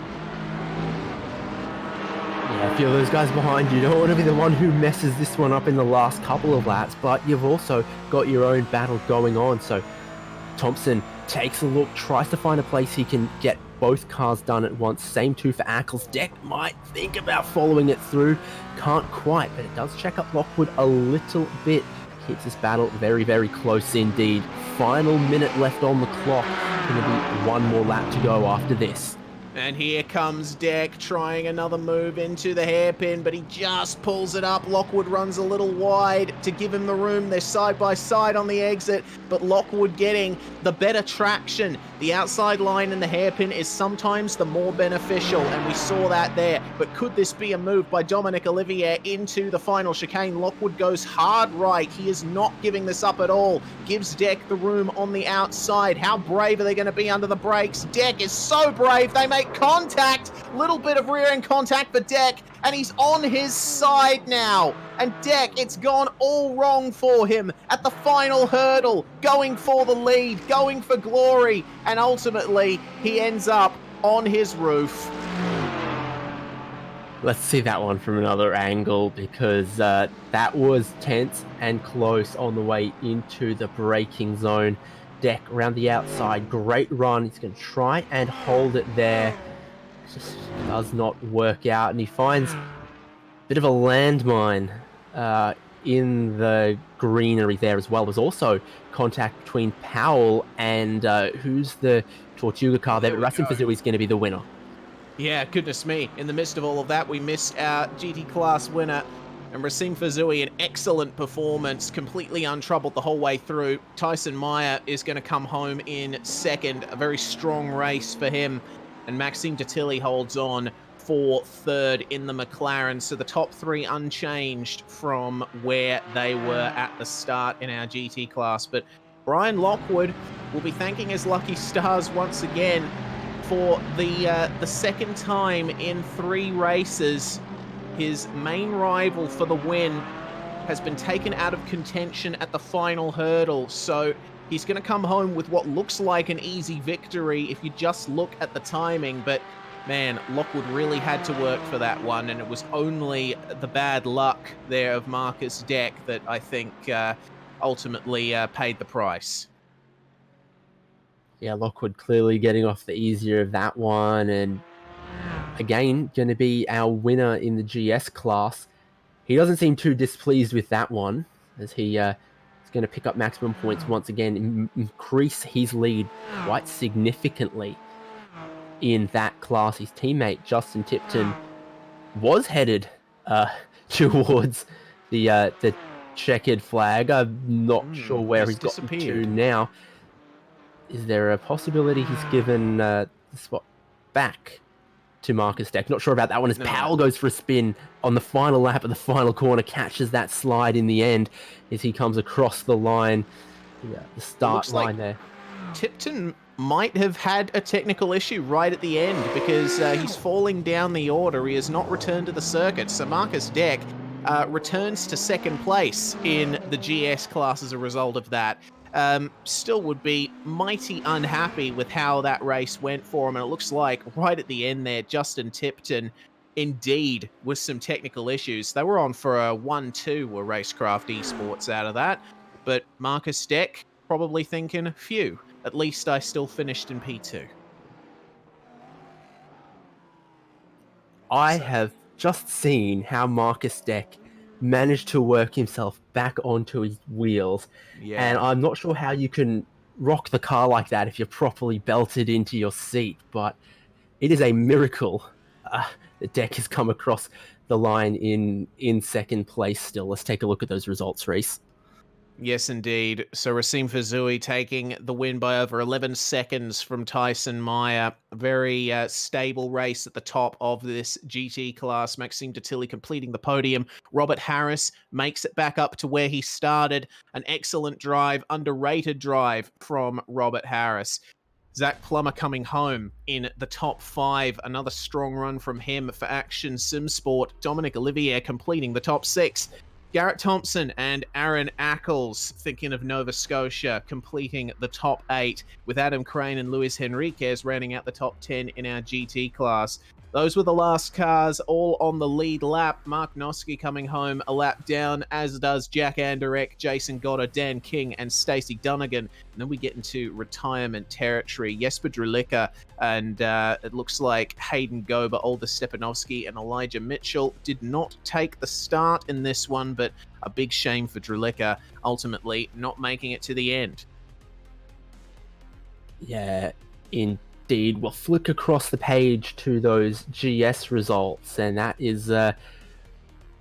Yeah, I feel those guys behind you. You don't want to be the one who messes this one up in the last couple of laps, but you've also got your own battle going on. So Thompson takes a look, tries to find a place he can get both cars done at once. Same too for Ackles. Deck might think about following it through. Can't quite, but it does check up Lockwood a little bit. Keeps this battle very, very close indeed. Final minute left on the clock. Going to be one more lap to go after this. And here comes Deck trying another move into the hairpin, but he just pulls it up. Lockwood runs a little wide to give him the room. They're side by side on the exit, but Lockwood getting the better traction. The outside line in the hairpin is sometimes the more beneficial, and we saw that there. But could this be a move by Dominic Olivier into the final chicane? Lockwood goes hard right. He is not giving this up at all. Gives Deck the room on the outside. How brave are they going to be under the brakes? Deck is so brave. They make contact. Little bit of rear end contact for Deck, and he's on his side now. And Deck, it's gone all wrong for him at the final hurdle, going for the lead, going for glory, and ultimately he ends up on his roof. Let's see that one from another angle, because that was tense and close on the way into the braking zone. Deck around the outside, great run. He's going to try and hold it there. Just does not work out, and he finds a bit of a landmine in the greenery there as well. There's also contact between Powell and who's the Tortuga car there, but Racing Fazui is going to be the winner. Yeah, goodness me. In the midst of all of that, we missed our GT class winner. And Racine Fazui, an excellent performance, completely untroubled the whole way through. Tyson Meyer is going to come home in second. A very strong race for him. And Maxime Detilly holds on for third in the McLaren. So the top 3 unchanged from where they were at the start in our GT class. But Brian Lockwood will be thanking his lucky stars once again for the second time in 3 races. His main rival for the win has been taken out of contention at the final hurdle, so he's going to come home with what looks like an easy victory if you just look at the timing. But man, Lockwood really had to work for that one, and it was only the bad luck there of Marcus Deck that I think ultimately paid the price. Yeah, Lockwood clearly getting off the easier of that one, and again, going to be our winner in the GS class. He doesn't seem too displeased with that one, as he is going to pick up maximum points once again, increase his lead quite significantly in that class. His teammate, Justin Tipton, was headed towards the checkered flag. I'm not sure where he's gotten to now. Is there a possibility he's given the spot back to Marcus Deck. Not sure about that one as No. Powell goes for a spin on the final lap at the final corner, catches that slide in the end as he comes across the line, the start line there. Tipton might have had a technical issue right at the end because he's falling down the order. He has not returned to the circuit. So Marcus Deck returns to second place in the GS class as a result of that. Still would be mighty unhappy with how that race went for him. And it looks like right at the end there, Justin Tipton, indeed, with some technical issues. They were on for a 1-2 with Racecraft Esports out of that. But Marcus Deck probably thinking, phew, at least I still finished in P2. I have just seen how Marcus Deck managed to work himself back onto his wheels. Yeah. And I'm not sure how you can rock the car like that if you're properly belted into your seat, but it is a miracle that Deck has come across the line in second place still. Let's take a look at those results, Reese. Yes, indeed. So Racine Fazui taking the win by over 11 seconds from Tyson Meyer. Very stable race at the top of this GT class. Maxime Detilly completing the podium. Robert Harris makes it back up to where he started. An excellent drive, underrated drive from Robert Harris. Zach Plummer coming home in the top 5. Another strong run from him for Action Simsport. Dominic Olivier completing the top 6. Garrett Thompson and Aaron Ackles, thinking of Nova Scotia, completing the top 8, with Adam Crane and Luis Henriquez rounding out the top 10 in our GT class. Those were the last cars, all on the lead lap. Mark Noski coming home a lap down, as does Jack Anderek, Jason Goddard, Dan King, and Stacey Dunnigan. And then we get into retirement territory. Jesper Drulicka and it looks like Hayden Gober, Older Stepanovsky, and Elijah Mitchell did not take the start in this one, but a big shame for Drulicka, ultimately not making it to the end. Yeah, indeed. We'll flick across the page to those GS results, and that is,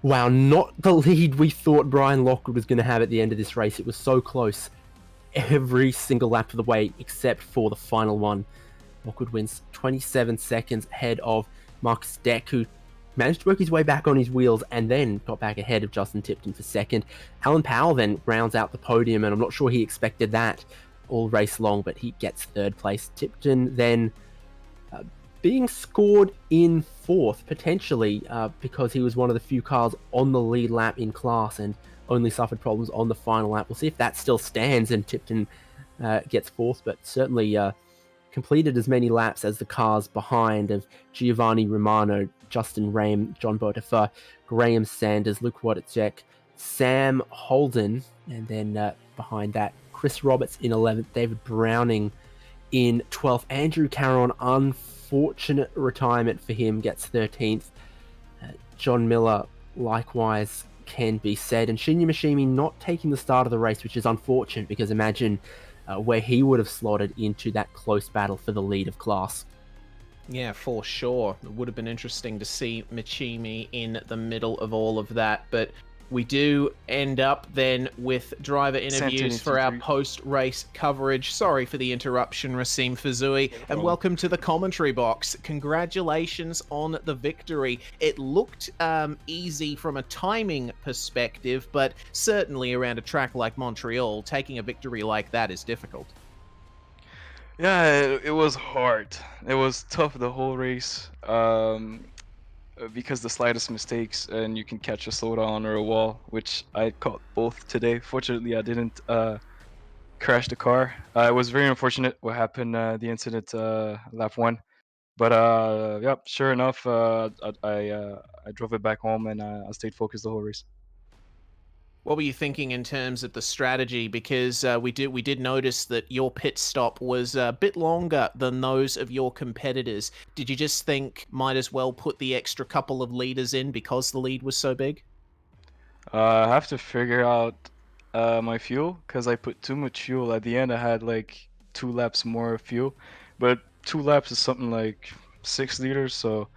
wow, not the lead we thought Brian Lockwood was going to have at the end of this race. It was so close every single lap of the way, except for the final one. Lockwood wins 27 seconds ahead of Marcus Deck, who managed to work his way back on his wheels and then got back ahead of Justin Tipton for second. Alan Powell then rounds out the podium, and I'm not sure he expected that all race long, but he gets third place. Tipton then being scored in fourth, potentially, because he was one of the few cars on the lead lap in class and only suffered problems on the final lap. We'll see if that still stands and Tipton gets fourth, but certainly completed as many laps as the cars behind of Giovanni Romano, Justin Rame, John Botafer, Graham Sanders, Luke Wodacek, Sam Holden, and then behind that, Chris Roberts in 11th, David Browning in 12th, Andrew Caron, unfortunate retirement for him, gets 13th, John Miller likewise can be said, and Shinya Mishimi not taking the start of the race, which is unfortunate because imagine where he would have slotted into that close battle for the lead of class. Yeah, for sure. It would have been interesting to see Michimi in the middle of all of that, but we do end up then with driver interviews for our post-race coverage. Sorry for the interruption, Racine Fazui, and welcome to the commentary box. Congratulations on the victory. It looked easy from a timing perspective, but certainly around a track like Montreal, taking a victory like that is difficult. Yeah, it was hard. It was tough the whole race. Because the slightest mistakes and you can catch a slowdown or a wall, which I caught both today. Fortunately, I didn't crash the car. It was very unfortunate what happened, the incident lap 1. But yep, sure enough, I drove it back home and I stayed focused the whole race. What were you thinking in terms of the strategy? Because we did notice that your pit stop was a bit longer than those of your competitors. Did you just think might as well put the extra couple of liters in because the lead was so big? I have to figure out my fuel because I put too much fuel. At the end, I had like 2 laps more fuel, but 2 laps is something like 6 liters. So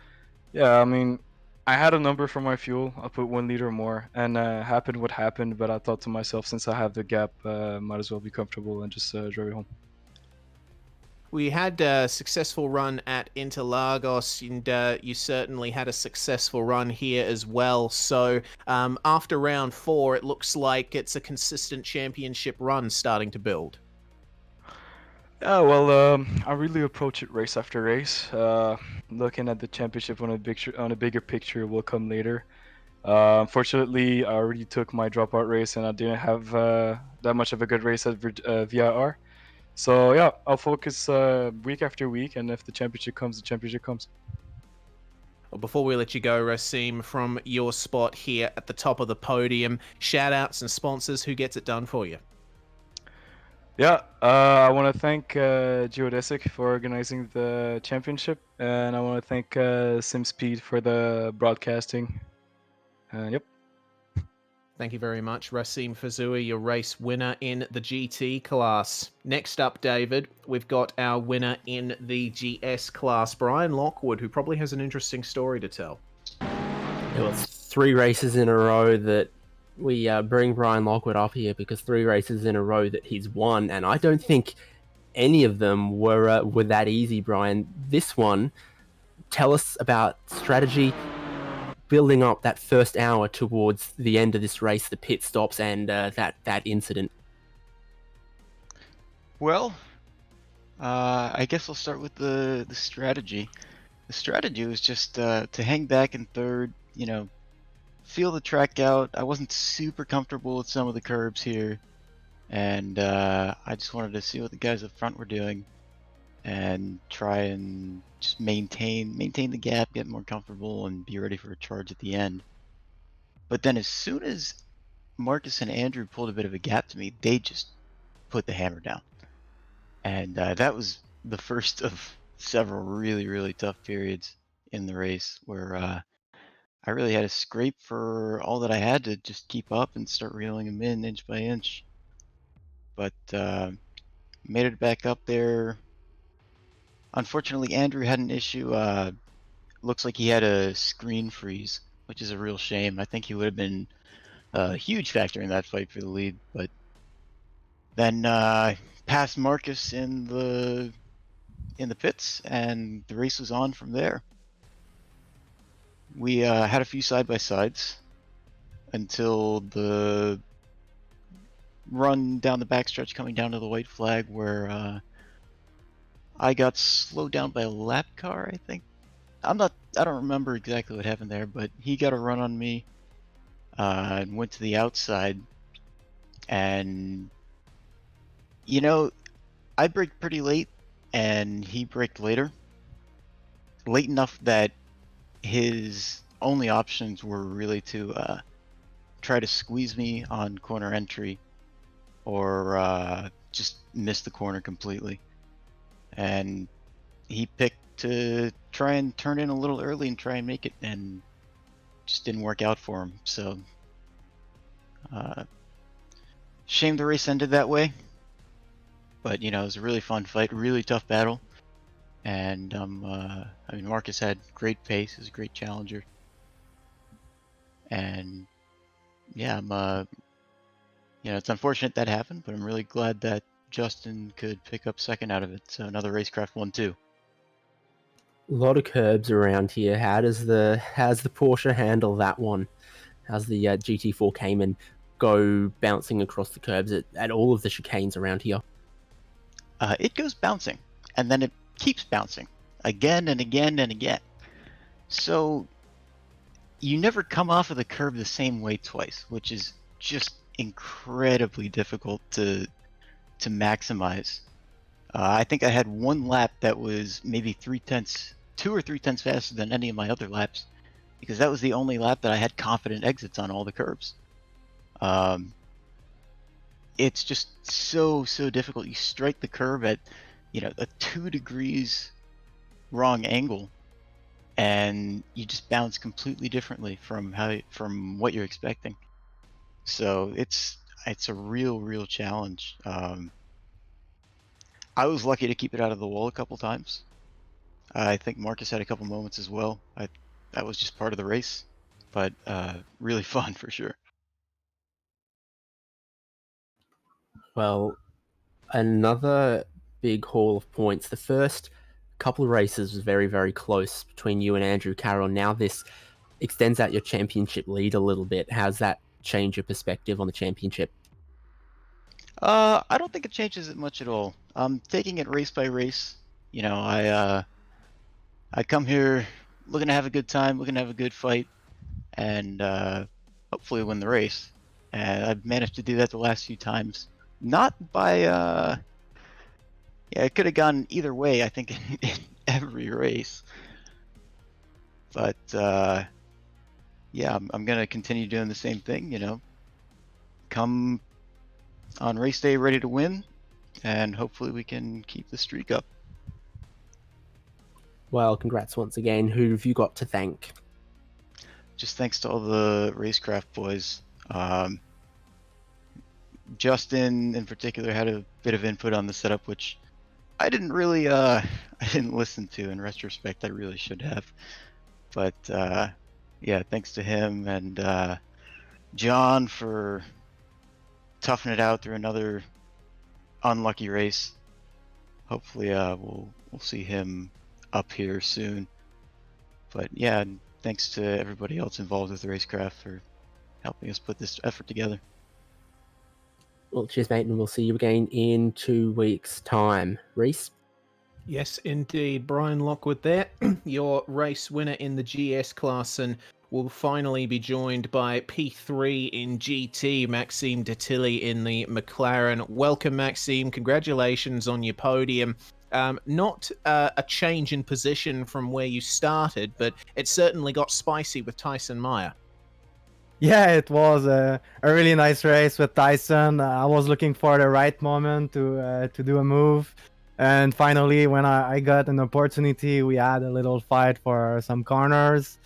yeah, I mean, I had a number for my fuel. I put 1 liter more, and happened what happened. But I thought to myself, since I have the gap, might as well be comfortable and just drove it home. We had a successful run at Interlagos, and you certainly had a successful run here as well. So after round 4, it looks like it's a consistent championship run starting to build. Yeah, well, I really approach it race after race. Looking at the championship on a bigger picture will come later. Unfortunately, I already took my dropout race and I didn't have that much of a good race at VIR. So yeah, I'll focus week after week, and if the championship comes, the championship comes. Well, before we let you go, Rasim, from your spot here at the top of the podium, shout outs and sponsors, who gets it done for you? Yeah, I want to thank Geodesic for organizing the championship, and I want to thank SimSpeed for the broadcasting. Yep. Thank you very much, Rasim Fazui, your race winner in the GT class. Next up, David, we've got our winner in the GS class, Brian Lockwood, who probably has an interesting story to tell. It was 3 races in a row that we bring Brian Lockwood up here because 3 races in a row that he's won, and I don't think any of them were that easy, Brian. This one, tell us about strategy, building up that first hour towards the end of this race, the pit stops, and that incident. Well, I guess I'll start with the strategy. The strategy was just to hang back in third, feel the track out. I wasn't super comfortable with some of the curbs here, and I just wanted to see what the guys up front were doing and try and just maintain the gap, get more comfortable, and be ready for a charge at the end. But then as soon as Marcus and Andrew pulled a bit of a gap to me, they just put the hammer down. And that was the first of several really, really tough periods in the race where I really had to scrape for all that I had to just keep up and start reeling them in inch by inch. But made it back up there. Unfortunately, Andrew had an issue. Looks like he had a screen freeze, which is a real shame. I think he would have been a huge factor in that fight for the lead. But then passed Marcus in the pits, and the race was on from there. We had a few side-by-sides until the run down the backstretch coming down to the white flag where I got slowed down by a lap car, I think. I don't remember exactly what happened there, but he got a run on me and went to the outside. And, I braked pretty late and he braked later. Late enough that his only options were really to try to squeeze me on corner entry or just miss the corner completely. And he picked to try and turn in a little early and try and make it, and just didn't work out for him. So shame the race ended that way, but it was a really fun fight, really tough battle. And Marcus had great pace, is a great challenger. And yeah, it's unfortunate that happened, but I'm really glad that Justin could pick up second out of it. So another Racecraft 1-2. A lot of curbs around here. How's the Porsche handle that one? How's the GT4 Cayman go bouncing across the curbs at all of the chicanes around here? It goes bouncing, and then it keeps bouncing again and again and again. So you never come off of the curb the same way twice, which is just incredibly difficult to maximize. I think I had one lap that was maybe 2 or 3 tenths faster than any of my other laps, because that was the only lap that I had confident exits on all the curbs. It's just so difficult. You strike the curb at a 2 degrees wrong angle, and you just bounce completely differently from what you're expecting. So it's a real challenge. I was lucky to keep it out of the wall a couple times. I think Marcus had a couple moments as well. That was just part of the race, but really fun for sure. Well, another big haul of points. The first couple of races was very, very close between you and Andrew Carroll. Now this extends out your championship lead a little bit. How's that change your perspective on the championship? I don't think it changes it much at all. I'm taking it race by race. You know, I come here looking to have a good time, looking to have a good fight, and hopefully win the race. And I've managed to do that the last few times. Not by yeah, it could have gone either way, I think, in every race. But yeah, I'm gonna continue doing the same thing. You know, come on race day ready to win, and hopefully we can keep the streak up. Well, congrats once again. Who have you got to thank? Just thanks to all the racecraft boys. Justin in particular had a bit of input on the setup, which I didn't really I didn't listen to. In retrospect, I really should have. But yeah, thanks to him and John for toughing it out through another unlucky race. Hopefully we'll see him up here soon. But yeah, and thanks to everybody else involved with the racecraft for helping us put this effort together. Well, cheers, mate, and we'll see you again in 2 weeks' time. Reese? Yes, indeed. Brian Lockwood there, your race winner in the GS class, and will finally be joined by P3 in GT, Maxime Detilly in the McLaren. Welcome, Maxime. Congratulations on your podium. Not a change in position from where you started, but it certainly got spicy with Tyson Meyer. Yeah, it was a really nice race with Tyson. I was looking for the right moment to do a move. And finally, when I got an opportunity, we had a little fight for some corners.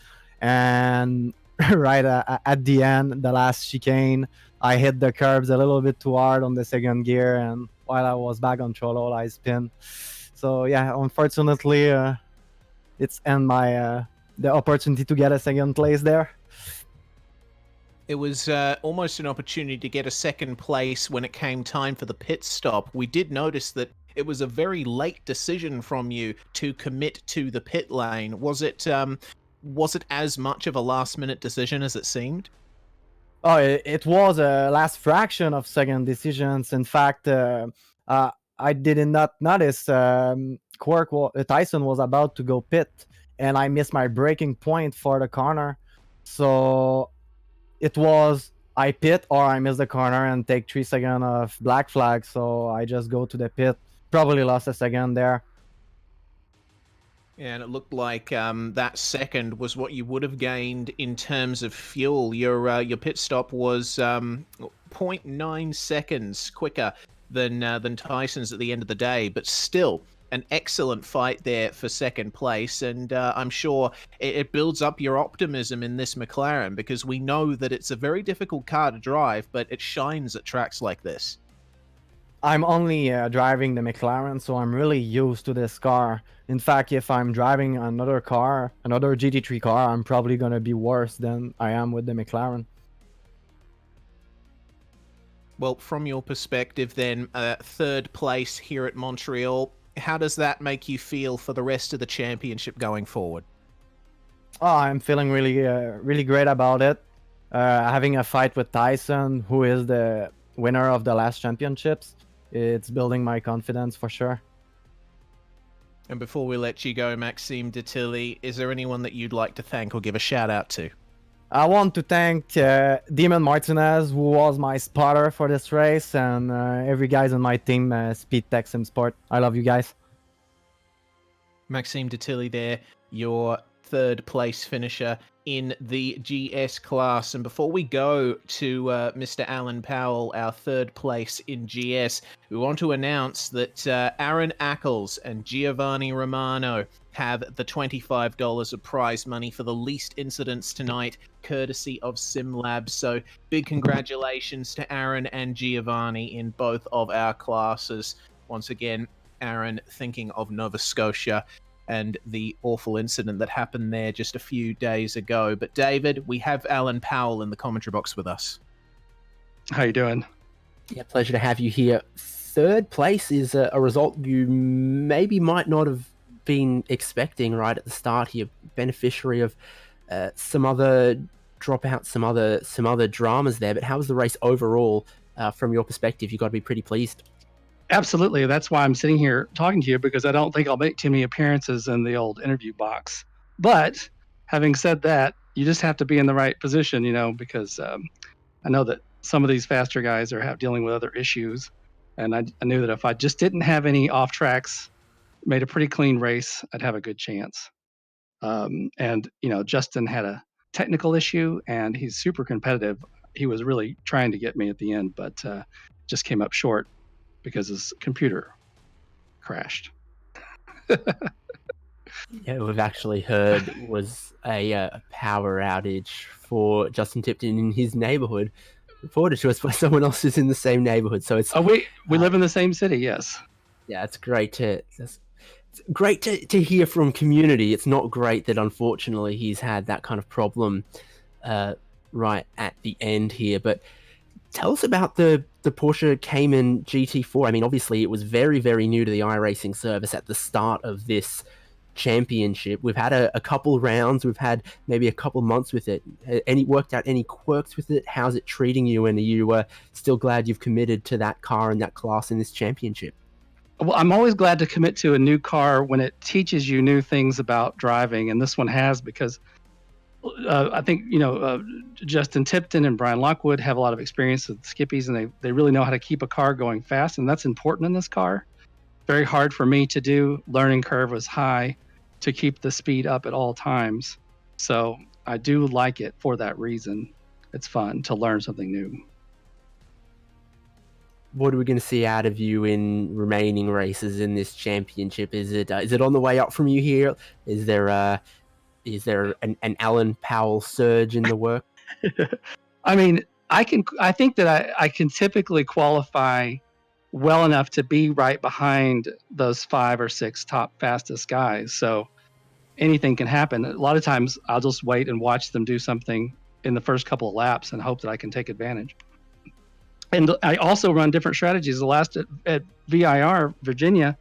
And right at the end, the last chicane, I hit the curbs a little bit too hard on the second gear. And while I was back on throttle, I spin. So yeah, unfortunately, it's end my the opportunity to get a second place there. It was almost an opportunity to get a second place when it came time for the pit stop. We did notice that it was a very late decision from you to commit to the pit lane. Was it as much of a last-minute decision as it seemed? Oh, it was a last fraction of second decisions. In fact, I did not notice Tyson was about to go pit, and I missed my braking point for the corner. So it was I pit or I miss the corner and take 3 seconds of black flag. So I just go to the pit. Probably lost a second there. And it looked like that second was what you would have gained in terms of fuel. Your pit stop was 0.9 seconds quicker than Tyson's at the end of the day, but still an excellent fight there for second place. And I'm sure it builds up your optimism in this McLaren, because we know that it's a very difficult car to drive, but it shines at tracks like this. I'm only driving the McLaren, so I'm really used to this car. In fact, if I'm driving another car, another GT3 car, I'm probably going to be worse than I am with the McLaren. Well, from your perspective then, third place here at Montreal, how does that make you feel for the rest of the championship going forward? Oh, I'm feeling really great about it. Having a fight with Tyson, who is the winner of the last championships, it's building my confidence for sure. And before we let you go, Maxime Detilly, is there anyone that you'd like to thank or give a shout out to? I want to thank Damon Martinez, who was my spotter for this race, and every guys on my team, Speed Tech Sim Sport. I love you guys. Maxime Detilly there, your third place finisher in the GS class. And before we go to Mr. Alan Powell, our third place in GS, we want to announce that Aaron Ackles and Giovanni Romano have the $25 of prize money for the least incidents tonight, courtesy of SimLab. So big congratulations to Aaron and Giovanni in both of our classes. Once again, Aaron thinking of Nova Scotia and the awful incident that happened there just a few days ago. But David, we have Alan Powell in the commentary box with us. How you doing? Yeah, pleasure to have you here. third place is a result you maybe might not have been expecting right at the start here. Beneficiary of some other dropouts, some other dramas there. But how was the race overall from your perspective? You got to be pretty pleased. Absolutely. That's why I'm sitting here talking to you, because I don't think I'll make too many appearances in the old interview box. But having said that, you just have to be in the right position, because I know that some of these faster guys are dealing with other issues. And I knew that if I just didn't have any off tracks, made a pretty clean race, I'd have a good chance. And Justin had a technical issue, and he's super competitive. He was really trying to get me at the end, but just came up short because his computer crashed. Yeah, we've actually heard was a power outage for Justin Tipton in his neighborhood, reported to us by someone else who's in the same neighborhood. So it's we live in the same city, yes. Yeah, it's great to hear from community. It's not great that unfortunately he's had that kind of problem right at the end here. But tell us about the Porsche Cayman GT4. I mean, obviously it was very, very new to the iRacing service at the start of this championship. We've had a couple rounds. We've had maybe a couple months with it. Worked out any quirks with it? How's it treating you? And are you still glad you've committed to that car and that class in this championship? Well, I'm always glad to commit to a new car when it teaches you new things about driving, and this one has, because I think Justin Tipton and Brian Lockwood have a lot of experience with skippies, and they really know how to keep a car going fast, and that's important in this car. Very hard for me to do. Learning curve was high to keep the speed up at all times. So I do like it for that reason. It's fun to learn something new. What are we going to see out of you in remaining races in this championship? Is it on the way up from you here? Is there an Alan Powell surge in the work? I mean, I think that I can typically qualify well enough to be right behind those 5 or 6 top fastest guys. So anything can happen. A lot of times I'll just wait and watch them do something in the first couple of laps and hope that I can take advantage. And I also run different strategies. The last at VIR, Virginia,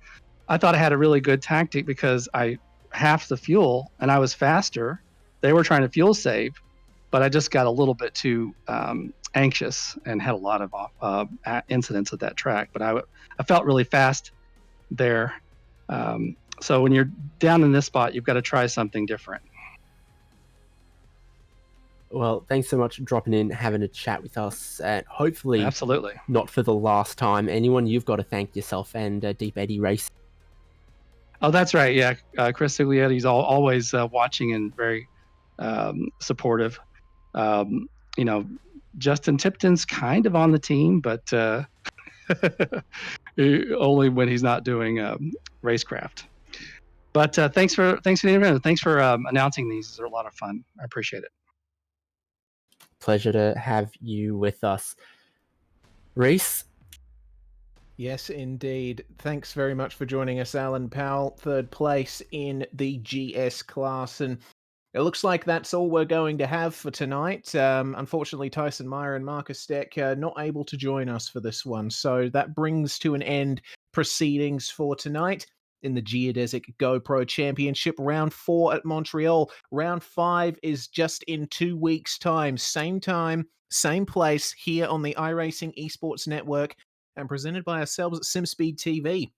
I thought I had a really good tactic because I halved the fuel and I was faster. They were trying to fuel save, but I just got a little bit too anxious and had a lot of incidents at that track. But I felt really fast there. So when you're down in this spot, you've got to try something different. Well, thanks so much for dropping in, having a chat with us, and hopefully Absolutely. Not for the last time. Anyone, you've got to thank yourself and Deep Eddy Racing. Oh, that's right. Yeah, Chris Siglietti's always watching and very supportive. Justin Tipton's kind of on the team, but only when he's not doing racecraft. But thanks for the interview. Thanks for announcing these. They're a lot of fun. I appreciate it. Pleasure to have you with us. Reese? Yes, indeed. Thanks very much for joining us, Alan Powell. 3rd place in the GS class. And it looks like that's all we're going to have for tonight. Unfortunately, Tyson Meyer and Marcus Steck are not able to join us for this one. So that brings to an end proceedings for tonight in the Geodesic GoPro Championship. Round 4 at Montreal. Round 5 is just in 2 weeks' time, same place here on the iRacing Esports Network and presented by ourselves at SimSpeed TV.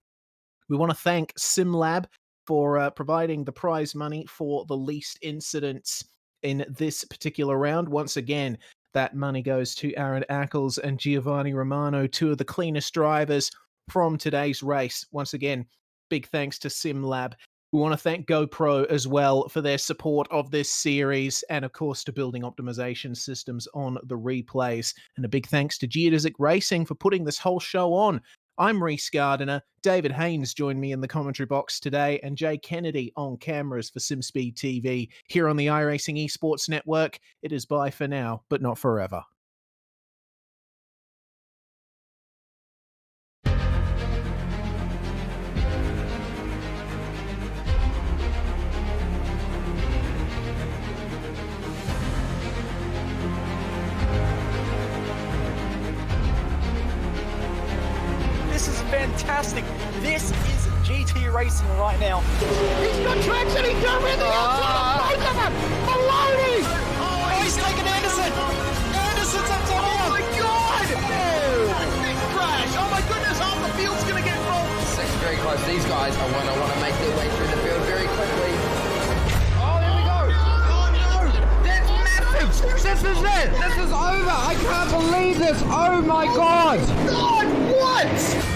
We want to thank SimLab for providing the prize money for the least incidents in this particular round. Once again, that money goes to Aaron Ackles and Giovanni Romano, 2 of the cleanest drivers from today's race. Once again, big thanks to SimLab. We want to thank GoPro as well for their support of this series and, of course, to building optimization systems on the replays. And a big thanks to Geodesic Racing for putting this whole show on. I'm Reese Gardiner. David Haynes joined me in the commentary box today, and Jay Kennedy on cameras for SimSpeed TV. Here on the iRacing Esports Network, it is bye for now, but not forever. fantastic. This is GT racing right now. He's got traction, he's got rhythm, both of them! Maloney! Oh, he's taking Anderson. Anderson's up top. Oh my god! Oh! Big crash! Oh my goodness, half the field's gonna get rolled! Six very close. These guys are want to make their way through the field very quickly. Oh, here we go. Oh no! That's massive! This is it! This is over! I can't believe this! Oh my god! God, what?